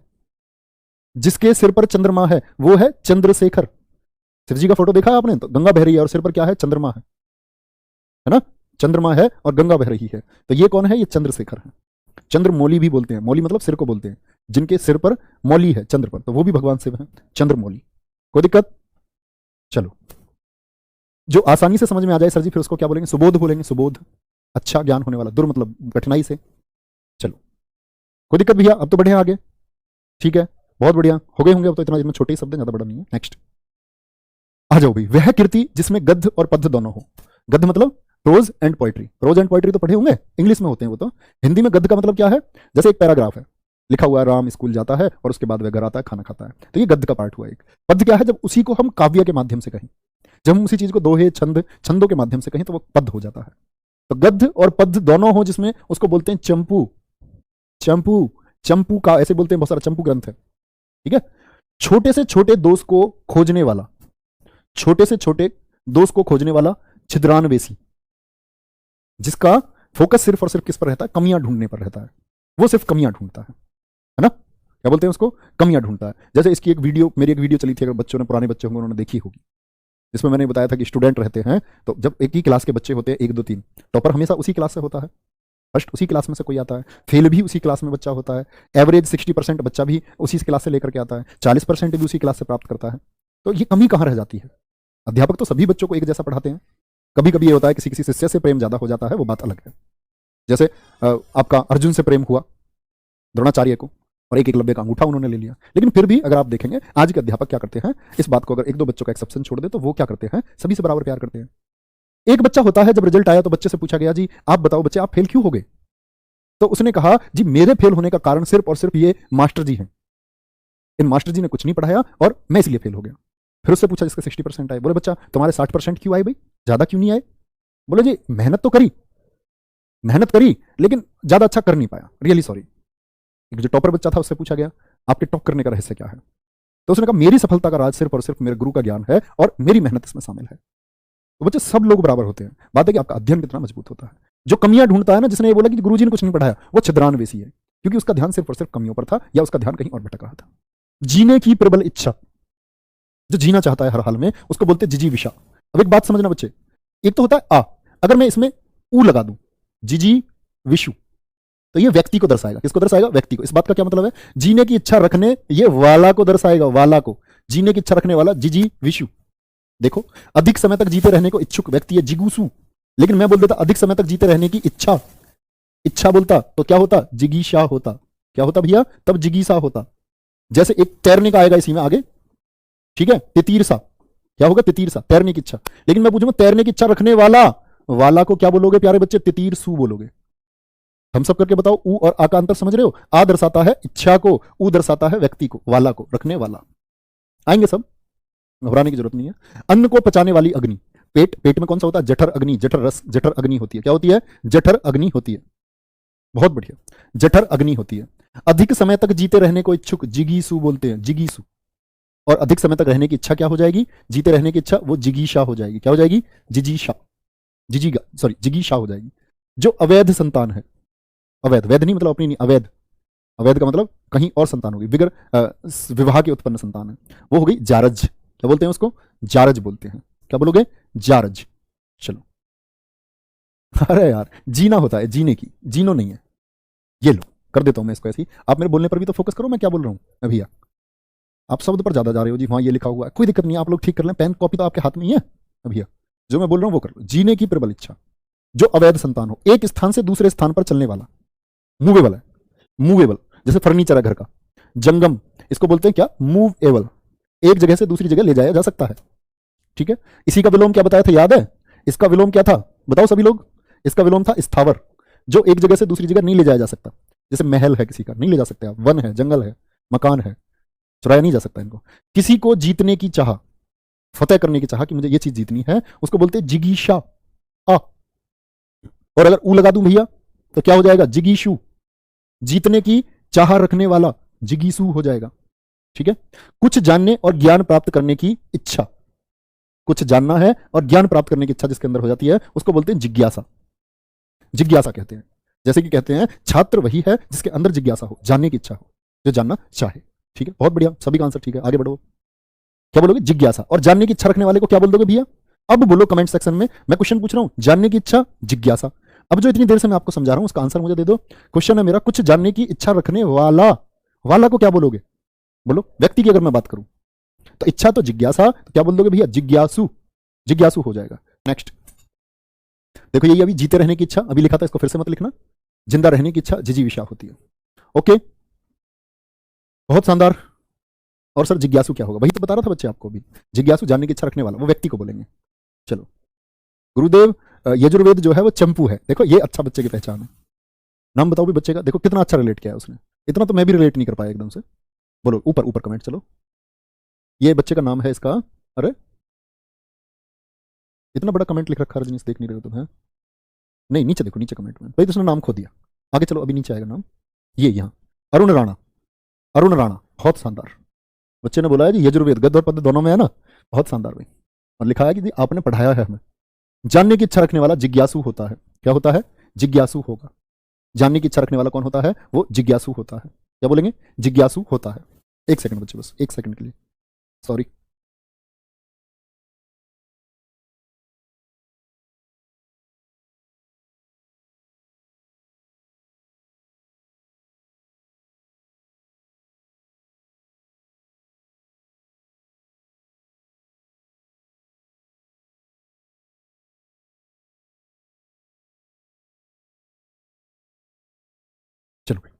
जिसके सिर पर चंद्रमा है वो है चंद्रशेखर। शिव जी का फोटो देखा है आपने, तो गंगा बह रही है और सिर पर क्या है, चंद्रमा है ना, चंद्रमा है और गंगा बह रही है, तो ये कौन है, ये चंद्रशेखर है। चंद्रमौली भी बोलते हैं, मौली मतलब सिर को बोलते हैं, जिनके सिर पर मौली है चंद्र पर, तो वो भी भगवान शिव है, चंद्रमौली। कोई दिक्कत, चलो। जो आसानी से समझ में आ जाए सर जी, फिर उसको क्या बोलेंगे, सुबोध बोलेंगे, सुबोध, अच्छा ज्ञान होने वाला। दुर मतलब कठिनाई से। चलो, कोई दिक्कत भैया, अब तो बढ़े आगे। ठीक है, बहुत बढ़िया, हो गए होंगे अब तो, इतना इसमें छोटे ही शब्द हैं, ज्यादा बड़ा नहीं है। नेक्स्ट आ जाओ भाई। वह कृति जिसमें गद्य और पद्य दोनों हो। गद्य मतलब prose and poetry, prose and poetry तो पढ़े होंगे, इंग्लिश में होते हैं वो तो। हिंदी में गद्य का मतलब क्या है, जैसे एक पैराग्राफ है, लिखा हुआ है राम स्कूल जाता है और उसके बाद वह घर आता है, खाना खाता है, तो ये गद्य का पार्ट हुआ एक। पद्य क्या है, जब उसी को हम काव्य के माध्यम से कहें, जब हम उसी चीज को दोहे छंद छंदों के माध्यम से कहें तो वो पद्य हो जाता है। तो गद्य और पद्य दोनों हो जिसमें, उसको बोलते हैं चंपू। चंपू, चंपू का ऐसे बोलते हैं, बहुत सारा चंपू ग्रंथ है। ठीक है। छोटे से छोटे दोष को खोजने वाला, छोटे से छोटे दोष को खोजने वाला छिद्रान्वेषी, जिसका फोकस सिर्फ और सिर्फ किस पर रहता है, कमियां ढूंढने पर रहता है, वो सिर्फ कमियां ढूंढता है ना, क्या बोलते हैं उसको, कमियां ढूंढता है। जैसे इसकी एक वीडियो, मेरी एक वीडियो चली थी, अगर बच्चों ने, पुराने बच्चे होंगे उन्होंने देखी होगी, जिसमें मैंने बताया था कि स्टूडेंट रहते हैं, तो जब एक ही क्लास के बच्चे होते हैं, 1 2 3, टॉपर हमेशा उसी क्लास से होता है, फर्स्ट उसी क्लास में से कोई आता है, फेल भी उसी क्लास में बच्चा होता है, एवरेज 60% बच्चा भी उसी क्लास से लेकर के आता है, 40% भी उसी क्लास से प्राप्त करता है। तो ये कमी कहाँ रह जाती है, अध्यापक तो सभी बच्चों को एक जैसा पढ़ाते हैं। कभी कभी ये होता है किसी किसी शिष्य से प्रेम ज्यादा हो जाता है, वो बात अलग है। जैसे आपका अर्जुन से प्रेम हुआ द्रोणाचार्य को, और एक एकलव्य का अंगूठा उन्होंने ले लिया, लेकिन फिर भी अगर आप देखेंगे आज के अध्यापक क्या करते हैं, इस बात को अगर 1 2 बच्चों का एक्सेप्शन छोड़ दे तो वो क्या करते हैं, सभी से बराबर प्यार करते हैं। एक बच्चा होता है, जब रिजल्ट आया तो बच्चे से पूछा गया, जी आप बताओ बच्चे आप फेल क्यों हो गए, तो उसने कहा जी मेरे फेल होने का कारण सिर्फ और सिर्फ ये मास्टर जी हैं, इन मास्टर जी ने कुछ नहीं पढ़ाया और मैं इसलिए फेल हो गया। फिर उससे पूछा जिसके 60% आए, बोले बच्चा तुम्हारे 60% क्यों आए भाई, ज्यादा क्यों नहीं आए, बोले जी मेहनत तो करी, मेहनत करी लेकिन ज्यादा अच्छा कर नहीं पाया, रियली सॉरी। एक जो टॉपर बच्चा था उससे पूछा गया आपके टॉप करने का रहस्य क्या है, तो उसने कहा मेरी सफलता का राज सिर्फ और सिर्फ मेरे गुरु का ज्ञान है और मेरी मेहनत इसमें शामिल है। तो बच्चे सब लोग बराबर होते हैं, बात है कि आपका अध्ययन कितना मजबूत होता है। जो कमियां ढूंढता है ना, जिसने ये बोला कि गुरुजी ने कुछ नहीं पढ़ाया, वो छिद्रान्वेषी है, क्योंकि उसका ध्यान सिर्फ और सिर्फ कमियों पर था या उसका ध्यान कहीं और भटक रहा था। जीने की प्रबल इच्छा, जो जीना चाहता है हर हाल में, उसको बोलते हैं जिजीविषा। अब एक बात समझना बच्चे, एक तो होता है आ, अगर मैं इसमें ऊ लगा दूं, जिजी विशु, तो ये व्यक्ति को दर्शाएगा, किसको दर्शाएगा, व्यक्ति को। इस बात का क्या मतलब है, जीने की इच्छा रखने, ये वाला को दर्शाएगा, वाला को, जीने की इच्छा रखने वाला, जिजी विशु। देखो अधिक समय तक जीते रहने को इच्छुक व्यक्ति है जिगुसु, लेकिन मैं बोल देता अधिक समय तक जीते रहने की इच्छा, इच्छा बोलता तो क्या होता, जिगीशा होता। क्या होता भैया, तब जिगीसा होता। जैसे एक तैरने का आएगा इसी में आगे, ठीक है, तितीरसा, क्या होगा, तितीरसा, तैरने की इच्छा। लेकिन मैं पूछूंगा तैरने की इच्छा रखने वाला, वाला को क्या बोलोगे प्यारे बच्चे, तितीरसु बोलोगे। हम सब करके बताओ, ऊ और आ का अंतर समझ रहे हो? आ दर्शाता है इच्छा को, ऊ दर्शाता है व्यक्ति को, वाला को, रखने वाला। आएंगे सब, घबराने की जरूरत नहीं है। अन्न को पचाने वाली अग्नि, पेट, पेट में कौन सा होता है? जठर अग्नि, जठर रस, जठर अग्नि होती है। क्या होती है? जठर अग्नि होती है। बहुत बढ़िया, जठर अग्नि होती है। अधिक समय तक जीते रहने को इच्छुक, जिगीसु बोलते हैं, जिगीसु। और अधिक समय तक रहने की इच्छा क्या हो जाएगी? जीते रहने की इच्छा, वो जिगीशा हो जाएगी। क्या हो जाएगी? जिजीशा, जिजीगा, सॉरी जिगीशा हो जाएगी। जो अवैध संतान है, अवैध, वैध नहीं मतलब अपनी नहीं, अवैध, अवैध का मतलब कहीं और संतान होगी, बिगर विवाह के उत्पन्न संतान है, वो हो गई जारज। क्या बोलते हैं उसको? जारज बोलते हैं। क्या बोलोगे? जारज। चलो, अरे यार, जीना होता है, जीने की, जीनो नहीं है। ये लो, कर देता हूं मैं इसको ऐसे ही। आप मेरे बोलने पर भी तो फोकस करो, मैं क्या बोल रहा हूं अभी। आप शब्द पर ज्यादा जा रहे हो जी। हाँ ये लिखा हुआ है, कोई दिक्कत नहीं, आप लोग ठीक कर लें, पेन कॉपी तो आपके हाथ में ही है अभी। जो मैं बोल रहा हूं वो कर लो। जीने की प्रबल इच्छा, जो अवैध संतान हो, एक स्थान से दूसरे स्थान पर चलने वाला, मूवेबल है, मूवेबल, जैसे फर्नीचर है घर का। जंगम, इसको बोलते हैं क्या? मूवेबल, एक जगह से दूसरी जगह ले जाया जा सकता है। ठीक है, इसी का विलोम क्या बताया था, याद है? इसका विलोम क्या था, बताओ सभी लोग? इसका विलोम था स्थावर, जो एक जगह से दूसरी जगह नहीं ले जाया जा सकता। जैसे महल है किसी का, नहीं ले जा सकते आप। वन है, जंगल है, मकान है, चुराया नहीं जा सकता इनको। किसी को जीतने की चाह, फतेह करने की चाह कि मुझे ये चीज जीतनी है, उसको बोलते हैं जिगीशा। आ, और अगर ऊ लगा दूं भैया तो क्या हो जाएगा? जिगीशु, जीतने की चाह रखने वाला, जिगीसु हो जाएगा। ठीक है, कुछ जानने और ज्ञान प्राप्त करने की इच्छा, कुछ जानना है और ज्ञान प्राप्त करने की इच्छा जिसके अंदर हो जाती है, उसको बोलते हैं जिज्ञासा। जिज्ञासा कहते हैं। जैसे कि कहते हैं छात्र वही है जिसके अंदर जिज्ञासा हो, जानने की इच्छा हो, जो जानना चाहे। ठीक है, बहुत बढ़िया, सभी का आंसर ठीक है, आगे बढ़ो। क्या बोलोगे? जिज्ञासा। और जानने की इच्छा रखने वाले को क्या बोल दोगे भैया? अब बोलो कमेंट सेक्शन में, मैं क्वेश्चन पूछ रहा हूं, जानने की इच्छा, जिज्ञासा। अब जो इतनी देर से मैं आपको समझा रहा हूं उसका आंसर मुझे दे दो। क्वेश्चन है मेरा, कुछ जानने की इच्छा रखने वाला, वाला को क्या बोलोगे? बोलो, व्यक्ति की अगर मैं बात करूं तो इच्छा तो जिज्ञासा, तो क्या बोल दोगे भैया? जिज्ञासु, जिज्ञासु हो जाएगा। नेक्स्ट देखो, ये अभी जीते रहने की इच्छा अभी लिखा था, इसको फिर से मत लिखना। जिंदा रहने की इच्छा जिजीविषा होती है। ओके, बहुत शानदार। और सर जिज्ञासु क्या होगा? वही तो बता रहा था बच्चे आपको भी, जिज्ञासु जानने की इच्छा रखने वाला, वो व्यक्ति को बोलेंगे। चलो गुरुदेव, यजुर्वेद जो है वो चंपू है। देखो ये अच्छा बच्चे की पहचान है। नाम बताओ भी बच्चे का, देखो कितना अच्छा रिलेट किया है उसने। इतना तो मैं भी रिलेट नहीं कर पाया एकदम से। बोलो ऊपर ऊपर कमेंट। चलो, ये बच्चे का नाम है इसका, अरे इतना बड़ा कमेंट लिख रखा है रजनीश, देख नहीं रहे हो तुम? है नहीं, नीचे देखो, नीचे कमेंट में भाई, तो उसने नाम खो दिया। आगे चलो, अभी नीचे आएगा नाम, ये यहाँ अरुण राणा। अरुण राणा, बहुत शानदार। बच्चे ने बोला है जी यजुर्वेद गद्य और पद्य दोनों में है ना, बहुत शानदार भाई। और लिखा है कि जी आपने पढ़ाया है हमें। जानने की इच्छा रखने वाला जिज्ञासु होता है। क्या होता है? जिज्ञासु होगा। जानने की इच्छा रखने वाला कौन होता है? वो जिज्ञासु होता है। क्या बोलेंगे? जिज्ञासु होता है। एक सेकंड बच्चे, बस एक सेकंड के लिए, सॉरी। चलो भाई,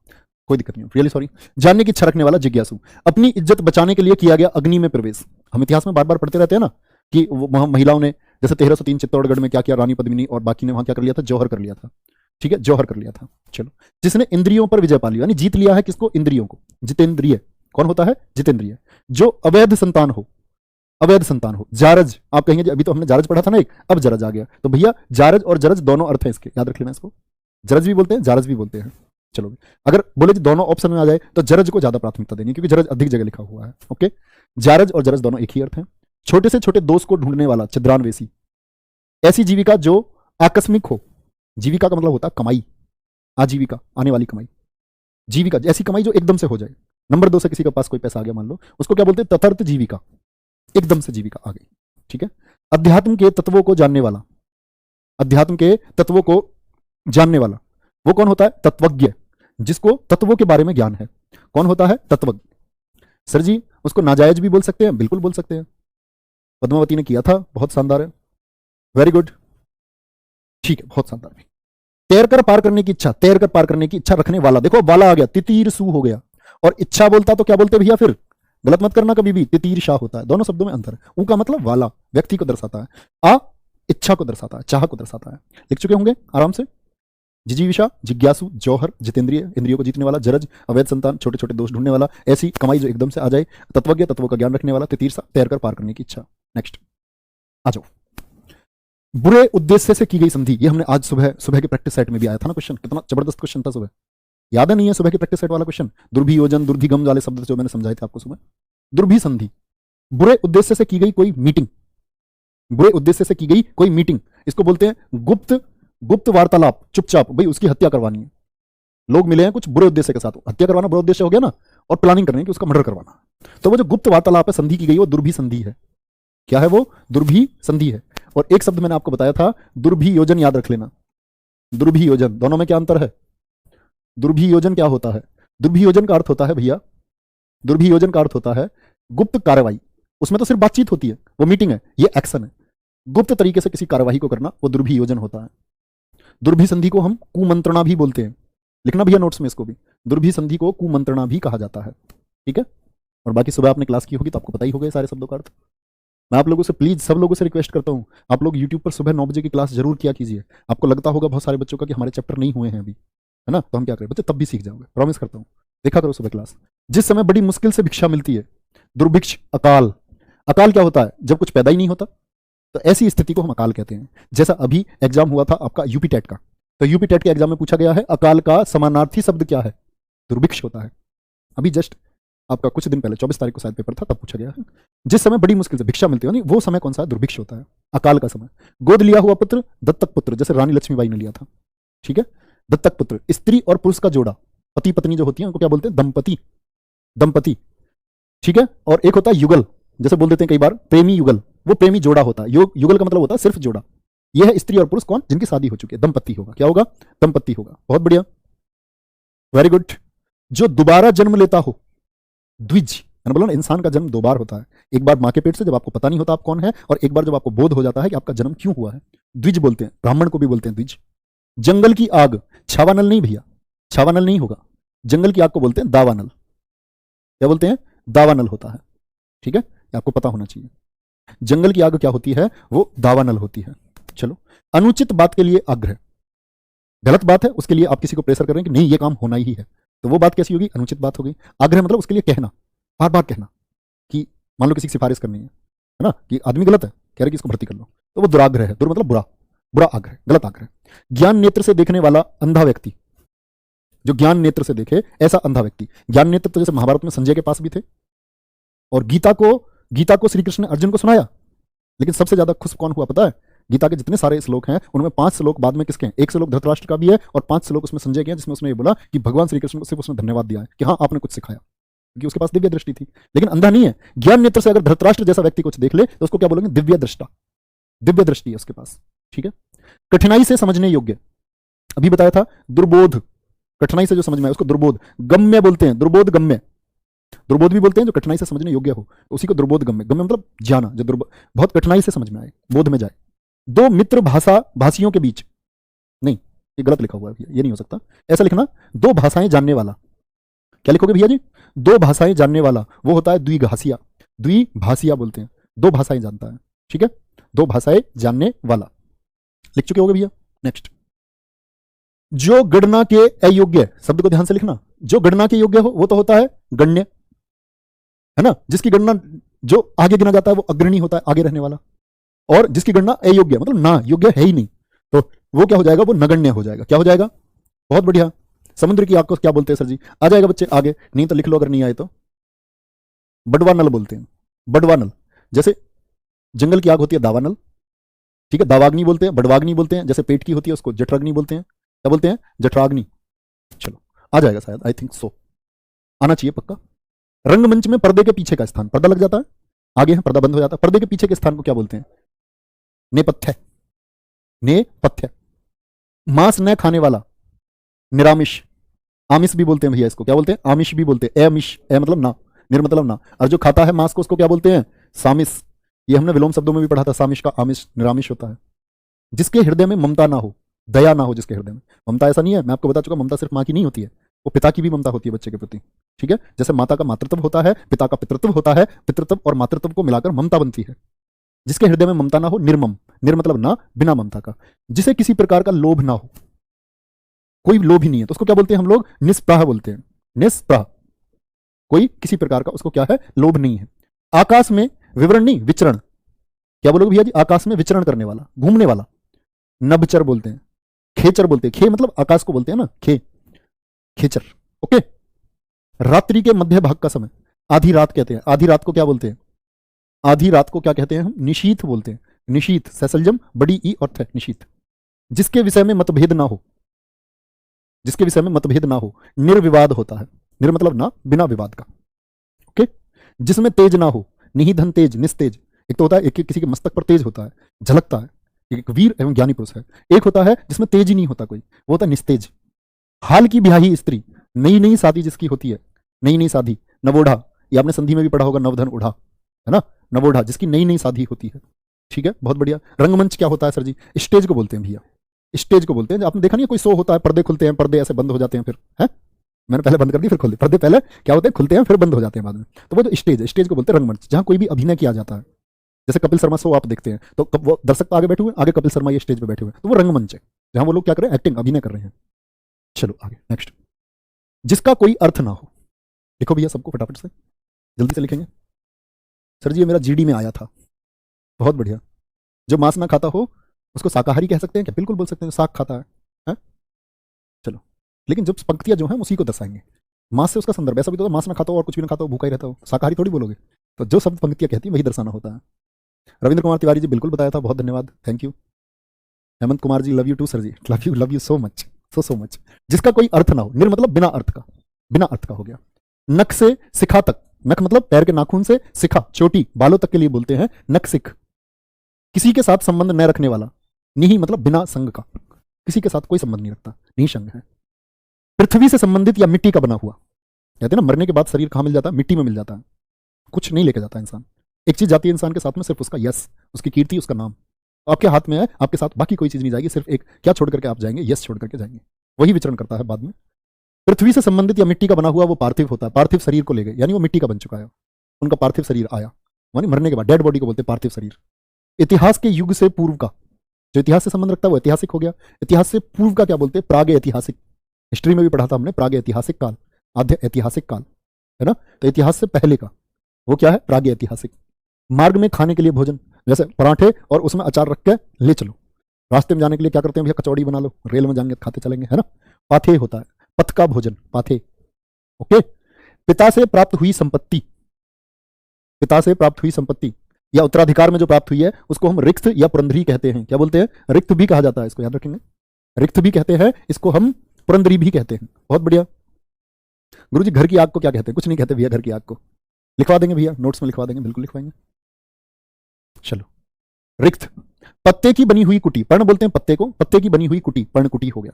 कोई दिक्कत नहीं, रियली सॉरी। जानने की इच्छा रखने वाला जिज्ञासु, अपनी इज्जत बचाने के लिए किया गया अग्नि में प्रवेश। हम इतिहास में बार बार पढ़ते रहते हैं ना कि वहां महिलाओं ने, जैसे 1303 चित्तौड़गढ़ में क्या किया, रानी पद्मिनी और बाकी ने वहां क्या कर लिया था? जौहर कर लिया था। ठीक है, जौहर कर लिया था। चलो, जिसने इंद्रियों पर विजय पा लिया, यानी जीत लिया है किसको? इंद्रियों को। जितेंद्रिय कौन होता है? जितेंद्रिय। जो अवैध संतान हो, अवैध संतान हो। जारज, आप कहेंगे अभी तो हमने जारज पढ़ा था ना एक, अब जरज आ गया। तो भैया जारज और जरज दोनों अर्थ है इसके, याद रख लेना इसको। जरज भी बोलते हैं, जारज भी बोलते हैं। चलो, अगर बोले दोनों ऑप्शन में आ जाए तो जरज को ज्यादा प्राथमिकता देनी, क्योंकि जरज अधिक जगह लिखा हुआ है। ओके, जारज और जरज दोनों एक ही अर्थ है। छोटे से छोटे दोष को ढूंढने वाला, छिद्रान्वेषी। ऐसी जीविका जो आकस्मिक हो, जीविका का मतलब होता है कमाई, आजीविका, आने वाली कमाई। जीविका ऐसी कमाई जो एकदम से हो जाए। नंबर 2 से किसी के पास कोई पैसा आ गया मान लो, उसको क्या बोलते हैं? तथर्थ जीविका, एकदम से जीविका आ गई। ठीक है, अध्यात्म के तत्वों को जानने वाला, अध्यात्म के तत्वों को जानने वाला, वो कौन होता है? तत्वज्ञ, जिसको तत्वों के बारे में ज्ञान है। कौन होता है? तत्वज्ञ। सर जी उसको नाजायज भी बोल सकते हैं, बिल्कुल बोल सकते हैं। पद्मावती ने किया था, बहुत शानदार है, वेरी गुड। ठीक है, बहुत शानदार। तैरकर पार करने की इच्छा, तैरकर पार करने की इच्छा रखने वाला, देखो वाला आ गया, तितीर सु हो गया। और इच्छा बोलता तो क्या बोलते भैया? फिर गलत मत करना कभी भी, तितीर शाह होता है। दोनों शब्दों में अंतर है। ऊ का मतलब वाला, व्यक्ति को दर्शाता है। आ इच्छा को दर्शाता है, चाह को दर्शाता है। लिख चुके होंगे आराम से। जिजीविषा, जिज्ञासु, जौहर, जितेंद्रिय, इंद्रियों को जीतने वाला, जरज, अवैध संतान, छोटे छोटे दोष ढूंढने वाला, ऐसी कमाई जो एकदम से आ जाए, तत्वज्ञ, तत्वों का ज्ञान रखने वाला, तितीर्षा, तैरकर पार करने की इच्छा। नेक्स्ट आ जाओ। बुरे उद्देश्य से की गई संधि, ये हमने आज सुबह सुबह के प्रैक्टिस सेट में भी आया था ना क्वेश्चन, कितना जबरदस्त क्वेश्चन था सुबह, याद है नहीं है सुबह के प्रैक्टिस सेट वाला क्वेश्चन? दुर्भियोजन, दुर्भिगम वाले शब्द जो मैंने समझाए थे आपको सुबह। दुर्भि संधि, बुरे उद्देश्य से की गई कोई मीटिंग, बुरे उद्देश्य से की गई कोई मीटिंग, इसको बोलते हैं गुप्त गुप्त वार्तालाप, चुपचाप भाई उसकी हत्या करवानी है, लोग मिले हैं कुछ बुरे उद्देश्य के साथ, हत्या करवाना बुरा उद्देश्य हो गया ना, और प्लानिंग करनी है कि उसका मर्डर करवाना, तो वो जो गुप्त वार्तालाप है, संधि की गई, वो दुर्भि संधि है। क्या है वो? दुर्भि संधि है। और एक शब्द मैंने आपको बताया था दुर्भियोजन, याद रख लेना। दुर्भियोजन, दोनों में क्या अंतर है? दुर्भियोजन क्या होता है? दुर्भियोजन का अर्थ होता है भैया, दुर्भियोजन का अर्थ होता है गुप्त कार्रवाई, उसमें तो सिर्फ बातचीत होती है, वो मीटिंग है, ये एक्शन है। गुप्त तरीके से किसी कार्यवाही को करना वो दुर्भियोजन होता है। दुर्भि संधि को हम कुमंत्रणा भी बोलते हैं, लिखना भैया नोट्स में इसको भी, दुर्भि संधि को कुमंत्रणा भी कहा जाता है। ठीक है, और बाकी सुबह आपने क्लास की होगी तो आपको पता ही होगा सारे शब्दों का अर्थ। मैं आप लोगों से प्लीज सब लोगों से रिक्वेस्ट करता हूं, आप लोग यूट्यूब पर सुबह 9 बजे की क्लास जरूर किया कीजिए। आपको लगता होगा बहुत सारे बच्चों का कि हमारे चैप्टर नहीं हुए हैं अभी, है ना, तो हम क्या करें बच्चे, तब भी सीख जाओगे, प्रॉमिस करता हूं। देखा करो सुबह क्लास। जिस समय बड़ी मुश्किल से भिक्षा मिलती है, दुर्भिक्ष, अकाल। अकाल क्या होता है? जब कुछ पैदा ही नहीं होता, तो ऐसी स्थिति को हम अकाल कहते हैं। जैसा अभी एग्जाम हुआ था आपका यूपी टेट का, तो यूपी टेट के एग्जाम में पूछा गया है अकाल का समानार्थी शब्द क्या है? दुर्भिक्ष होता है। अभी जस्ट आपका कुछ दिन पहले 24 तारीख को शायद पेपर था, तब पूछा गया है जिस समय बड़ी मुश्किल से भिक्षा मिलती है, वो समय कौन सा है? दुर्भिक्ष होता है, अकाल का समय। गोद लिया हुआ पुत्र, दत्तक पुत्र, जैसे रानी लक्ष्मीबाई ने लिया था। ठीक है, दत्तक पुत्र, स्त्री और पुरुष का जोड़ा, पति पत्नी जो होती है उनको क्या बोलते हैं? दंपति, दंपति। ठीक है, और एक होता है युगल, जैसे बोल देते हैं कई बार प्रेमी युगल, वो प्रेमी जोड़ा होता है। युगल का मतलब होता है सिर्फ जोड़ा। यह है स्त्री और पुरुष कौन? जिनकी शादी हो चुकी है, दंपति होगा। क्या होगा? दंपति होगा। बहुत बढ़िया, वेरी गुड। जो दोबारा जन्म लेता हो, द्विज, मैंने बोला ना इंसान का जन्म 2 बार होता है, एक बार मां के पेट से जब आपको पता नहीं होता आप कौन है, और एक बार जब आपको बोध हो जाता है कि आपका जन्म क्यों हुआ है, द्विज बोलते हैं। ब्राह्मण को भी बोलते हैं द्विज। जंगल की आग, छावानल नहीं भैया, छावानल नहीं होगा, जंगल की आग को बोलते हैं दावानल। क्या बोलते हैं? दावानल होता है। ठीक है, ये आपको पता होना चाहिए। जंगल की आग क्या होती है? वो दावानल होती है। चलो, अनुचित बात के लिए आग्रह, गलत बात है उसके लिए आप किसी को प्रेशर कर रहे हैं कि नहीं ये काम होना ही है, तो वो बात कैसी होगी? अनुचित बात हो गई। आग्रह मतलब उसके लिए कहना, बार बार कहना कि मान लो किसी की सिफारिश करनी है ना, कि आदमी गलत है, कह रहे कि इसको भर्ती कर लो, तो वो दुराग्रह है। दुर मतलब बुरा, बुरा आग्रह, गलत आग्रह। ज्ञान नेत्र से देखने वाला अंधा व्यक्ति, जो ज्ञान नेत्र से देखे ऐसा अंधा व्यक्ति। ज्ञान नेत्र तो जैसे महाभारत में संजय के पास भी थे, और गीता को श्री कृष्ण ने अर्जुन को सुनाया, लेकिन सबसे ज्यादा खुश कौन हुआ पता है? गीता के जितने सारे श्लोक हैं उनमें 5 श्लोक बाद में किसके हैं? एक श्लोक धृतराष्ट्र का भी है और 5 श्लोक उसमें संजय के हैं, जिसमें उसने ये बोला कि भगवान श्री कृष्ण को सिर्फ उसने धन्यवाद दिया है कि हाँ आपने कुछ सिखाया, क्योंकि उसके पास दिव्य दृष्टि थी। लेकिन अंधा नहीं है। ज्ञान नेत्र से अगर धृतराष्ट्र जैसा व्यक्ति कुछ देख ले तो उसको क्या बोलेंगे? दिव्य दृष्टा, दिव्य दृष्टि है उसके पास। ठीक है, कठिनाई से समझने योग्य, अभी बताया था दुर्बोध, कठिनाई से जो समझ में आए उसको दुर्बोध। गम्य बोलते हैं, दुर्बोध गम्य, दुर्बोध भी बोलते हैं जो कठिनाई से समझने योग्य हो, उसी को दुर्बोध गम्य। गम्य मतलब जाना, जो बहुत कठिनाई से समझ में आए, बोध में जाए। 2 मित्र भाषियों के बीच, नहीं ये गलत लिखा हुआ है भैया, ये नहीं हो सकता, ऐसा लिखना 2 भाषाएं जानने वाला। क्या लिखोगे भैया जी? 2 भाषाएं जानने वाला, वो होता है द्विभाषिया, द्विभाषिया बोलते हैं, 2 भाषाएं जानता है। ठीक है, 2 भाषाएं जानने वाला, लिख चुके होगे भैया। नेक्स्ट, जो गणना के अयोग्य, शब्द को ध्यान से लिखना, जो गणना के योग्य हो वो तो होता है गण्य, है ना, जिसकी गणना जो आगे गिना जाता है वो अग्रणी होता है, आगे रहने वाला, और जिसकी गणना अयोग्य मतलब ना योग्य है ही नहीं, तो वो क्या हो जाएगा? वो नगण्य हो जाएगा। क्या हो जाएगा? बहुत बढ़िया। समुद्र की आग को क्या बोलते हैं सर जी? आ जाएगा बच्चे आगे, नहीं तो लिख लो अगर नहीं आए तो। बड़वा नल बोलते हैं, बड़वा नल। जैसे जंगल की आग होती है दावानल, ठीक है, दावाग्नि बोलते हैं, बड़वाग्नि बोलते हैं। जैसे पेट की होती है उसको जठराग्नि बोलते हैं। क्या बोलते हैं? जठराग्नि। चलो आ जाएगा शायद, आई थिंक सो, आना चाहिए पक्का। रंगमंच में पर्दे के पीछे का स्थान, पर्दा लग जाता है, आगे है पर्दा बंद हो जाता है, पर्दे के पीछे के स्थान को क्या बोलते हैं? नेपथ्य, नेपथ्य। मांस न खाने वाला, निरामिष, आमिष भी बोलते हैं भैया इसको। क्या बोलते हैं? आमिष भी बोलते हैं। अमिष, ए मतलब ना, निर मतलब ना, और जो खाता है मांस को उसको क्या बोलते हैं? सामिष। ये हमने विलोम शब्दों में भी पढ़ा था, सामिष का आमिष निरामिष होता है। जिसके हृदय में ममता ना हो, दया ना हो, जिसके हृदय में ममता, ऐसा नहीं है, मैं आपको बता चुका ममता सिर्फ मां की नहीं होती है, वो पिता की भी ममता होती है बच्चे के प्रति। ठीक है, जैसे माता का मातृत्व होता है, पिता का पितृत्व होता है, पितृत्व और मातृत्व को मिलाकर ममता बनती है। जिसके हृदय में ममता ना हो, निर्मम, निर मतलब ना, बिना ममता का। जिसे किसी प्रकार का लोभ ना हो, कोई लोभ ही नहीं है, तो उसको क्या बोलते हैं हम लोग? निष्प्रह बोलते हैं। निष्प्रह, कोई किसी प्रकार का उसको क्या है? लोभ नहीं है। आकाश में विवरण नहीं, विचरण, क्या बोलोगे भैया जी? आकाश में विचरण करने वाला, घूमने वाला, नभचर बोलते हैं। खेचर बोलते हैं, खे मतलब आकाश को बोलते हैं ना, खे, खेचर। ओके। रात्रि के मध्य भाग का समय आधी रात कहते हैं। आधी रात को क्या बोलते हैं? आधी रात को क्या कहते हैं हम? निशीथ बोलते हैं। निशीथ, सैसल्जम, बड़ी ई अर्थ है निशीथ। जिसके विषय में मतभेद ना हो, जिसके विषय में मतभेद ना हो, निर्विवाद होता है। निर मतलब ना, बिना विवाद का। ओके। जिसमें तेज ना हो, निहिधन तेज, निस्तेज। एक तो होता है, एक किसी के मस्तक पर तेज होता है, झलकता है, एक वीर एवं ज्ञानी पुरुष है। एक होता है जिसमें तेज ही नहीं होता कोई, वो होता है निस्तेज। हाल की ब्याही स्त्री, नई नई शादी जिसकी होती है, नई नई शादी, नवोढ़ा, ये आपने संधि में भी पढ़ा होगा, नवधन ओढ़ा, है ना, नवोढ़ा, जिसकी नई नई शादी होती है। ठीक है, बहुत बढ़िया। रंगमंच क्या होता है सर जी? स्टेज को बोलते हैं भैया, स्टेज को बोलते हैं। आपने देखा नहीं, कोई शो होता है, पर्दे खुलते हैं, पर्दे ऐसे बंद हो जाते हैं, फिर है, मैंने पहले बंद कर दी फिर खोल दी, पर्दे पहले क्या होते हैं? खुलते हैं, फिर बंद हो जाते हैं बाद में। तो वो जो स्टेज है, स्टेज को बोलते हैं रंगमंच, जहां कोई भी अभिनय किया जाता है। जैसे कपिल शर्मा शो आप देखते हैं, तो वो दर्शक तो आगे बैठे हुए, आगे कपिल शर्मा ये स्टेज पे बैठे हुए, तो वो रंगमंच है, जहां वो लोग क्या कर रहे हैं? एक्टिंग, अभिनय कर रहे हैं। चलो आगे नेक्स्ट। जिसका कोई अर्थ ना हो, लिखो भैया सबको फटाफट से, जल्दी से लिखेंगे। सर जी ये मेरा जीडी में आया था, बहुत बढ़िया। जो मांस ना खाता हो उसको शाकाहारी कह सकते हैं क्या? बिल्कुल बोल सकते हैं, जो शाक खाता है? चलो, लेकिन जब पंक्तियां जो हैं उसी को दर्शाएंगे। मांस से उसका संदर्भ, ऐसा भी तो मांस ना खाता हो और कुछ भी ना खाता हो, भूखा ही रहता हो, शाकाहारी थोड़ी बोलोगे। तो जो शब्द पंक्तियां कहती है वही दर्शाना होता है। रविंद्र कुमार तिवारी जी बिल्कुल बताया था, बहुत धन्यवाद, thank you. Hemant Kumar ji love you too sir ji, love you so much, so much. जिसका कोई अर्थ ना हो, निर मतलब बिना अर्थ का, बिना अर्थ का हो गया। नख से शिखा तक, नख मतलब पैर के नाखून से शिखा, चोटी, बालों तक के लिए बोलते हैं नख सिख। किसी के साथ संबंध न रखने वाला, निही मतलब बिना संग का, किसी के साथ कोई संबंध नहीं रखता, निसंग है। पृथ्वी से संबंधित या मिट्टी का बना हुआ, कहते हैं ना मरने के बाद शरीर कहां मिल जाता है? मिट्टी में मिल जाता है, कुछ नहीं लेके जाता इंसान। एक चीज जाती है इंसान के साथ में, सिर्फ उसका यश, उसकी कीर्ति, उसका नाम आपके हाथ में है, आपके साथ बाकी कोई चीज नहीं जाएगी, सिर्फ एक क्या छोड़ करके आप जाएंगे? यश छोड़ करके जाएंगे, वही विचरण करता है बाद में। पृथ्वी से संबंधित या मिट्टी का बना हुआ वो पार्थिव होता है, पार्थिव शरीर को ले गए, यानी वो मिट्टी का बन चुका है, उनका पार्थिव शरीर आया, मानी मरने के बाद डेड बॉडी को बोलते हैं पार्थिव शरीर। इतिहास के युग से पूर्व का, जो इतिहास से संबंध रखता है वो ऐतिहासिक हो गया। इतिहास से पूर्व का क्या बोलते हैं? प्राग ऐतिहासिक, हिस्ट्री में भी पढ़ा था हमने, प्राग ऐतिहासिक काल, आद्य ऐतिहासिक काल, है ना। तो इतिहास से पहले का वो क्या है? प्राग ऐतिहासिक। मार्ग में खाने के लिए भोजन, जैसे पराठे और उसमें अचार रख के ले चलो, रास्ते में जाने के लिए क्या करते हैं भैया? कचौड़ी बना लो, रेल में जाएंगे खाते चलेंगे, है ना। पाथे होता है, पथ का भोजन, पाथे। ओके। पिता से प्राप्त हुई संपत्ति, पिता से प्राप्त हुई संपत्ति या उत्तराधिकार में जो प्राप्त हुई है उसको हम रिक्त या पुरंदरी कहते हैं। क्या बोलते हैं? रिक्त भी कहा जाता है इसको, याद रखेंगे, रिक्त भी कहते हैं इसको, हम पुरंदरी भी कहते हैं। बहुत बढ़िया। गुरुजी घर की आग को क्या कहते हैं? कुछ नहीं कहते भैया, घर की आग को लिखवा देंगे भैया, नोट्स में लिखवा देंगे, बिल्कुल लिखवाएंगे। चलो, रिक्त। पत्ते की बनी हुई कुटी, पर्ण बोलते हैं पत्ते को, पत्ते की बनी हुई कुटी, पर्ण कुटी हो गया।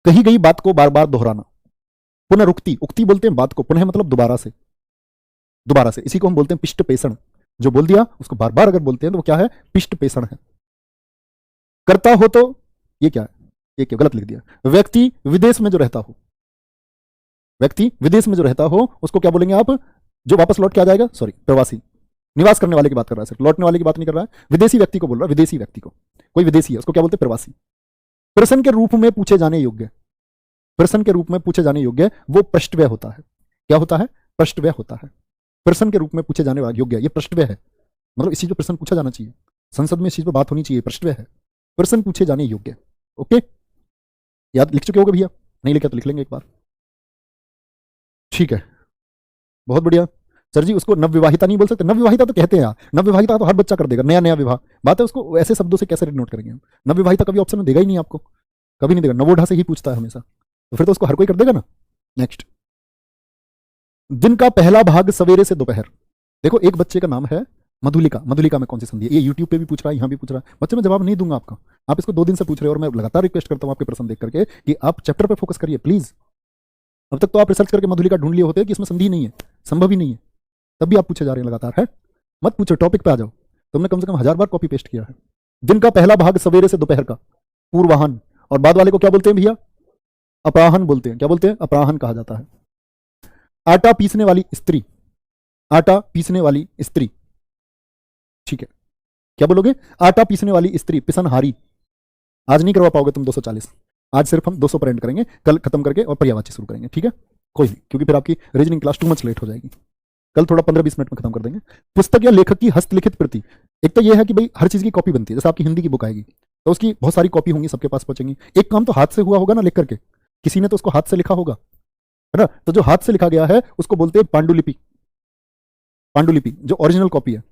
कही गई बात को बार बार दोहराना, पुनरुक्ति, उक्ति बोलते हैं बात को, पुनः मतलब दोबारा से, दोबारा से, इसी को हम बोलते हैं पिष्ट पेषण। जो बोल दिया उसको बार बार अगर बोलते हैं तो वो क्या है? पिष्ट पेषण है। करता हो तो ये क्या है? ये क्या गलत लिख दिया। व्यक्ति विदेश में जो रहता हो, व्यक्ति विदेश में जो रहता हो उसको क्या बोलेंगे आप? जो वापस लौट के आ जाएगा, सॉरी, प्रवासी, निवास करने वाले की बात कर रहा है, सिर्फ लौटने वाले की बात नहीं कर रहा है, विदेशी व्यक्ति को बोल रहा है, विदेशी व्यक्ति को, कोई विदेशी है उसको क्या बोलते हैं? प्रवासी। प्रश्न के रूप में पूछे जाने योग्य, प्रश्न के रूप में पूछे जाने योग्य वो पृष्ठव्यय होता है। क्या होता है? पृष्ठव्यय होता है। प्रश्न के रूप में पूछे जाने वाला योग्य, ये पृष्ठव्यय है, मतलब इस चीज पर प्रश्न पूछा जाना चाहिए, संसद में इस चीज पर बात होनी चाहिए, पृष्ठव्यय है, प्रश्न पूछे जाने योग्य। ओके, याद लिख चुके होगे भैया? नहीं लिखा तो लिख लेंगे एक बार, ठीक है, बहुत बढ़िया। सर जी उसको नवविवाहिता नहीं बोल सकते? नवविवाहिता तो कहते हैं यार, नवविवाहिता तो हर बच्चा कर देगा, नया नया विवाह, बात है, उसको ऐसे शब्दों से कैसे नोट करेंगे हम? नवविवाहिता कभी ऑप्शन में देगा ही नहीं आपको, कभी नहीं देगा, नवोढ़ा से ही पूछता है हमेशा, तो फिर तो उसको हर कोई कर देगा ना। नेक्स्ट, दिन का पहला भाग सवेरे से दोपहर। देखो एक बच्चे का नाम है मधुलिका, मधुलिका में कौन सी संधि है? ये यूट्यूब पे भी पूछ रहा है, यहाँ भी पूछ रहा है, बच्चे मैं जवाब नहीं दूंगा आपका, आप इसको 2 दिन से पूछ रहे हो और मैं लगातार रिक्वेस्ट करता हूँ आपके प्रश्न देख करके कि आप चैप्टर पे फोकस करिए प्लीज। अब तक तो आप रिसर्च करके मधुलिका ढूंढ लिए होते कि इसमें संधि नहीं है, संभव ही नहीं है, तब भी आप पूछे जा रहे हैं लगातार, है मत पूछो, टॉपिक पे आ जाओ। तुमने कम से कम 1000 बार कॉपी पेस्ट किया है। दिन का पहला भाग सवेरे से दोपहर का, पूर्वाहन, और बाद वाले को क्या बोलते हैं भैया? अपराहन बोलते हैं। क्या बोलते हैं? अपराहन कहा जाता है। आटा पीसने वाली स्त्री, आटा पीसने वाली स्त्री, ठीक है, क्या बोलोगे? आटा पीसने वाली स्त्री, पिसनहारी। आज नहीं करवा पाओगे तुम 240, आज सिर्फ हम 200 पर एंड करेंगे, कल खत्म करके और पर्यायवाची शुरू करेंगे, ठीक है? कोई नहीं, क्योंकि फिर आपकी reasoning class too much late हो जाएगी। कल थोड़ा 15-20 मिनट में खत्म कर देंगे। पुस्तक या लेखक की हस्तलिखित प्रति, एक तो यह है कि भाई हर चीज की कॉपी बनती है, जैसे आपकी हिंदी की बुक आएगी तो उसकी बहुत सारी कॉपी होंगी, सबके पास पहुंचेंगी। एक काम तो हाथ से हुआ होगा ना लिख करके, किसी ने तो उसको हाथ से लिखा होगा, है ना? तो जो हाथ से लिखा गया है उसको बोलते हैं पांडुलिपि। पांडुलिपि जो ओरिजिनल कॉपी है,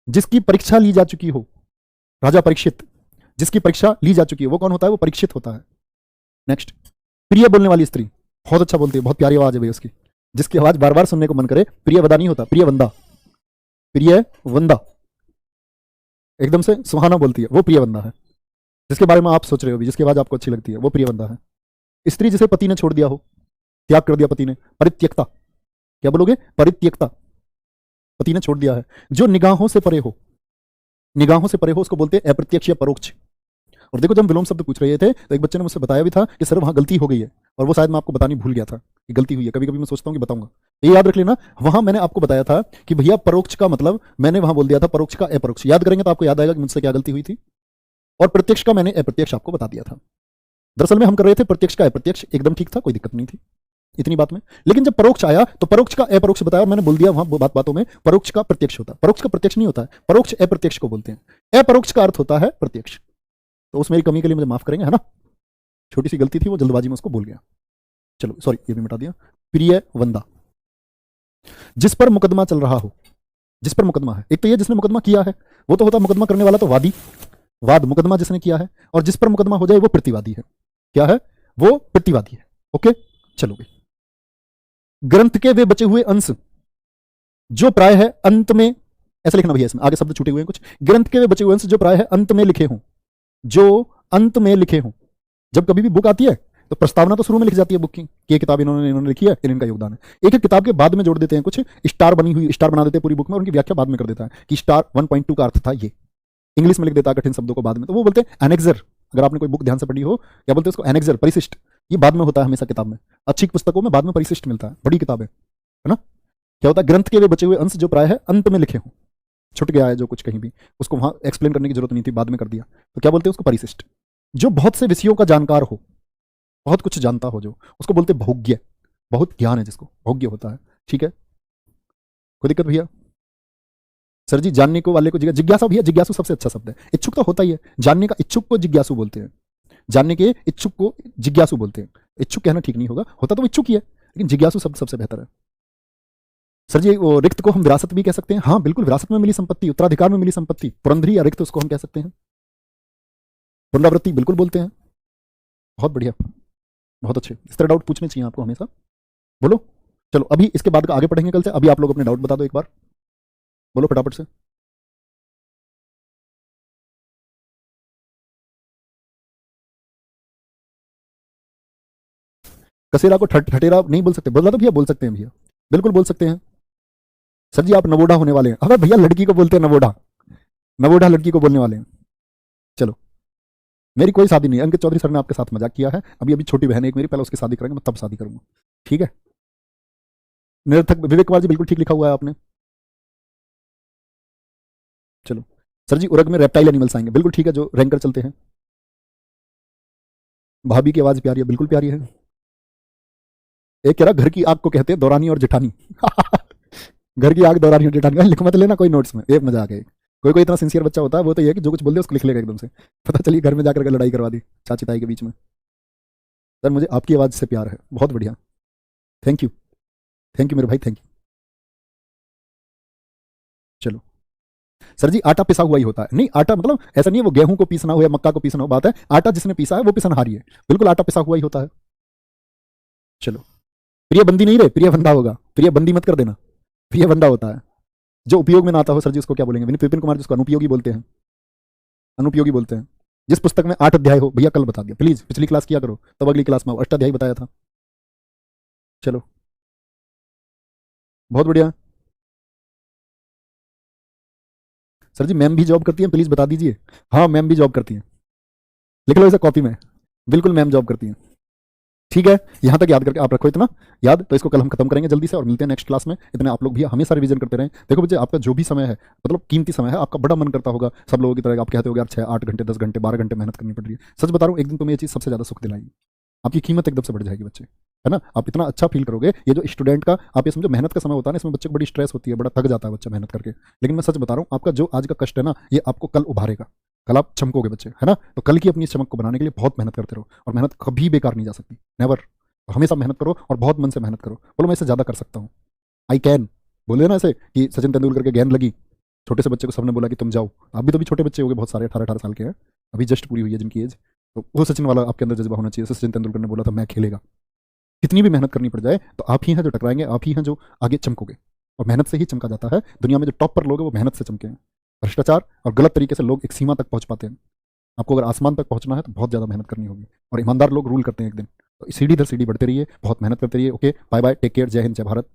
जिसकी परीक्षा ली जा चुकी हो, राजा परीक्षित, जिसकी परीक्षा ली जा चुकी है वो कौन होता है? वो परीक्षित होता है। नेक्स्ट, प्रिय बोलने वाली स्त्री, बहुत अच्छा बोलती है, बहुत प्यारी आवाज है भाई उसकी, जिसकी आवाज बार बार सुनने को मन करे। प्रिय वदा नहीं होता, प्रिय वंदा, प्रिय वंदा, एकदम से सुहाना बोलती है, वो प्रिय वंदा है। जिसके बारे में आप सोच रहे हो भी, जिसकी आवाज आपको अच्छी लगती है, वो प्रिय वंदा है। स्त्री जिसे पति ने छोड़ दिया हो, त्याग कर दिया पति ने, परित्यक्ता, क्या बोलोगे? परित्यक्ता, पति ने छोड़ दिया है। जो निगाहों से परे हो, निगाहों से परे हो उसको बोलते हैं अप्रत्यक्ष या परोक्ष। और देखो जब हम विलोम शब्द पूछ रहे थे तो एक बच्चे ने मुझसे बताया भी था कि सर वहां गलती हो गई है, और वो शायद मैं आपको बतानी भूल गया था कि गलती हुई है। कभी कभी मैं सोचता हूं कि बताऊंगा, ये याद रख लेना। वहां मैंने आपको बताया था कि भैया परोक्ष का मतलब मैंने वहां बोल दिया था परोक्ष का अपरोक्ष। याद करेंगे तो आपको याद आएगा कि मुझसे क्या गलती हुई थी। और प्रत्यक्ष का मैंने अप्रत्यक्ष आपको बता दिया था। दरअसल में हम कर रहे थे प्रत्यक्ष का अप्रत्यक्ष, एकदम ठीक था, कोई दिक्कत नहीं थी इतनी बात में। लेकिन जब परोक्ष आया तो परोक्ष का अपरोक्ष बताया, और मैंने बोल दिया वहां बातों में परोक्ष का प्रत्यक्ष होता है। परोक्ष का प्रत्यक्ष नहीं होता है, परोक्ष अप्रत्यक्ष को बोलते हैं। अपरोक्ष का अर्थ होता है प्रत्यक्ष। तो उस मेरी कमी के लिए मुझे माफ करेंगे, है ना? छोटी सी गलती थी, वो जल्दबाजी में उसको बोल गया। चलो सॉरी, ये भी मिटा दिया। प्रिय वंदा, जिस पर मुकदमा चल रहा हो, जिस पर मुकदमा है, एक तो ये जिसने मुकदमा किया है वो तो होता है मुकदमा करने वाला, तो वादी, वाद मुकदमा जिसने किया है। और जिस पर मुकदमा हो जाए वो प्रतिवादी है। क्या है? वो प्रतिवादी है। ओके, चलो भाई। ग्रंथ के वे बचे हुए अंश जो प्राय है अंत में, ऐसा लिखना भैया, इसमें आगे शब्द छूटे हुए हैं कुछ। ग्रंथ के वे बचे हुए अंश जो प्राय है अंत में लिखे हों, जो अंत में लिखे हों। जब कभी भी बुक आती है तो प्रस्तावना तो शुरू में लिख जाती है बुक की कि ये किताब इन्होंने लिखी है, इनका योगदान है। एक एक किताब के बाद में जोड़ देते हैं कुछ स्टार बनी हुई, स्टार बना देते हैं पूरी बुक में, और उनकी व्याख्या बाद में कर देता है कि स्टार 1.2 का अर्थ था ये, इंग्लिश में लिख देता है कठिन शब्दों को बाद में। तो वो बोलते हैं एनेक्सर। अगर आपने कोई बुक ध्यान से पढ़ी हो, क्या बोलते हैं उसको? एनेक्सर, परिशिष्ट। ये बाद में होता है हमेशा किताब में, अच्छी पुस्तकों में बाद में परिशिष्ट मिलता है, बड़ी किताब है ना? क्या होता है? ग्रंथ के वे बचे हुए अंश जो प्राय है अंत में लिखे हों, छुट गया है जो कुछ कहीं भी, उसको वहां एक्सप्लेन करने की जरूरत नहीं थी, बाद में कर दिया, तो क्या बोलते हैं उसको? परिशिष्ट। जो बहुत से विषयों का जानकार हो, बहुत कुछ जानता हो, जो उसको बोलते भोग्य, बहुत ज्ञान है जिसको, भोग्य होता है। ठीक है, कोई दिक्कत भैया? सर जी जानने को वाले को जिज्ञासा, भैया जिज्ञासु सबसे अच्छा शब्द है। इच्छुक तो होता ही है, जानने का इच्छुक को जिज्ञासु बोलते हैं, जानने के इच्छुक को जिज्ञासु बोलते हैं। इच्छुक कहना ठीक नहीं होगा, होता तो इच्छुक ही है, लेकिन जिज्ञासु शब्द सबसे बेहतर है। सर जी वो रिक्त को हम विरासत भी कह सकते हैं। हाँ बिल्कुल, विरासत में मिली संपत्ति, उत्तराधिकार में मिली संपत्ति, पुरंधरी या रिक्त उसको हम कह सकते हैं। पुनरावृत्ति बिल्कुल बोलते हैं। बहुत बढ़िया, बहुत अच्छे। इस तरह डाउट पूछने चाहिए आपको हमेशा। बोलो, चलो अभी इसके बाद आगे पढ़ेंगे कल से। अभी आप लोग अपने डाउट बता दो एक बार, बोलो फटाफट से। कसेरा को ठटेरा नहीं बोल सकते? बोला तो भैया बोल सकते हैं भैया, बिल्कुल बोल सकते हैं। सर जी आप नवोढ़ा होने वाले हैं। अबे भैया लड़की को बोलते हैं नवोढ़ा, नवोढ़ा लड़की को बोलने वाले हैं। चलो, मेरी कोई शादी नहीं है, अंकित चौधरी सर ने आपके साथ मजाक किया है। अभी अभी छोटी बहन है एक मेरी, पहले उसकी शादी करेंगे, मैं तब शादी करूंगा, ठीक है? निरर्थक, विवेक कुमार जी बिल्कुल ठीक लिखा हुआ है आपने। चलो सर जी, उरग में रेप्टाइल एनिमल्स आएंगे, बिल्कुल ठीक है, जो रैंकर चलते हैं। भाभी की आवाज प्यारी है, बिल्कुल प्यारी है। एक कह रहा घर की आग को कहते हैं दौरानी और जेठानी। घर की आग, दौरानी और जेठानी, लिख मत लेना कोई नोट्स में, एक मजाक है। कोई कोई इतना सिंसियर बच्चा होता है, वो तो ये है कि जो कुछ बोल दे उसको लिख लेगा एकदम से, पता चलिए घर में जाकर के लड़ाई करवा दी चाची ताई के बीच में। सर मुझे आपकी आवाज से प्यार है, बहुत बढ़िया, थैंक यू, थैंक यू मेरे भाई, थैंक यू। चलो सर जी, आटा पिसा हुआ ही होता है। नहीं, आटा मतलब ऐसा नहीं है वो गेहूं को पीसना हो या मक्का को पीसना हो, बात है आटा जिसने पीसा है वो पिसनहारी है, बिल्कुल आटा पिसा हुआ ही होता है। चलो, प्रिय बंदी नहीं रहे, प्रिय बंदा होगा, प्रिय बंदी मत कर देना, प्रिय बंदा होता है। जो उपयोग में ना आता हो सर जी उसको क्या बोलेंगे? विपिन कुमार जिसको अनुपयोगी बोलते हैं, अनुपयोगी बोलते हैं। जिस पुस्तक में 8 अध्याय हो, भैया कल बता दिया प्लीज, पिछली क्लास किया करो, तब अगली क्लास में अष्टाध्यायी बताया था। चलो बहुत बढ़िया। सर जी मैम भी जॉब करती हैं, प्लीज बता दीजिए। हाँ मैम भी जॉब करती हैं, लिख लो इसे कॉपी में, बिल्कुल मैम जॉब करती हैं, ठीक है, यहाँ तक याद करके आप रखो इतना याद। तो इसको कल हम खत्म करेंगे जल्दी से और मिलते हैं नेक्स्ट क्लास में। इतने आप लोग भी हमेशा रिवीजन करते रहें। देखो बच्चे, आपका जो भी समय है मतलब कीमती समय है, आपका बड़ा मन करता होगा सब लोगों की तरह, आप कहते हो यार 6-8 घंटे 10 घंटे 12 घंटे मेहनत करनी पड़ रही है। सच बता रहा हूँ, एक दिन तुम्हें ये चीज़ सबसे ज़्यादा सुख दिलाएगी, आपकी कीमत एकदम से बढ़ जाएगी बच्चे, है ना। आप इतना अच्छा फील करोगे। ये जो स्टूडेंट का आप ये समझो मेहनत का समय होता है ना, इसमें बच्चे को बड़ी स्ट्रेस होती है, बड़ा थक जाता है बच्चा मेहनत करके। लेकिन मैं सच बता रहा हूँ, आपका जो आज का कष्ट है ना, ये आपको कल उभारेगा, कल आप चमकोगे बच्चे, है ना। तो कल की अपनी इस चमक को बनाने के लिए बहुत मेहनत करते रहो, और मेहनत कभी बेकार नहीं जा सकती, नेवर। हमेशा मेहनत करो और बहुत मन से मेहनत करो। बोलो मैं इससे ज़्यादा कर सकता हूँ, आई कैन। बोले ना ऐसे कि सचिन तेंदुलकर के गेंद लगी, छोटे से बच्चे को सबने बोला कि तुम जाओ। आप भी तो भी छोटे बच्चे हो गए बहुत सारे, 18-18 साल के हैं, अभी जस्ट पूरी हुई है जिनकी एज। तो वो सचिन वाला आपके अंदर जज्बा होना चाहिए। सचिन तेंदुलकर ने बोला था मैं खेलेगा। कितनी भी मेहनत करनी पड़ जाए तो आप ही हैं जो टकराएंगे, आप ही हैं जो आगे चमकोगे। और मेहनत से ही चमका जाता है। दुनिया में जो टॉप पर लोग हैं वो मेहनत से चमके हैं। भ्रष्टाचार और गलत तरीके से लोग एक सीमा तक पहुंच पाते हैं। आपको अगर आसमान तक पहुंचना है तो बहुत ज़्यादा मेहनत करनी होगी, और ईमानदार लोग रूल करते हैं एक दिन। तो सीढ़ी दर सीढ़ी बढ़ते रहिए, बहुत मेहनत करते रहिए। Okay, bye bye, take care, जय हिंद, जय भारत।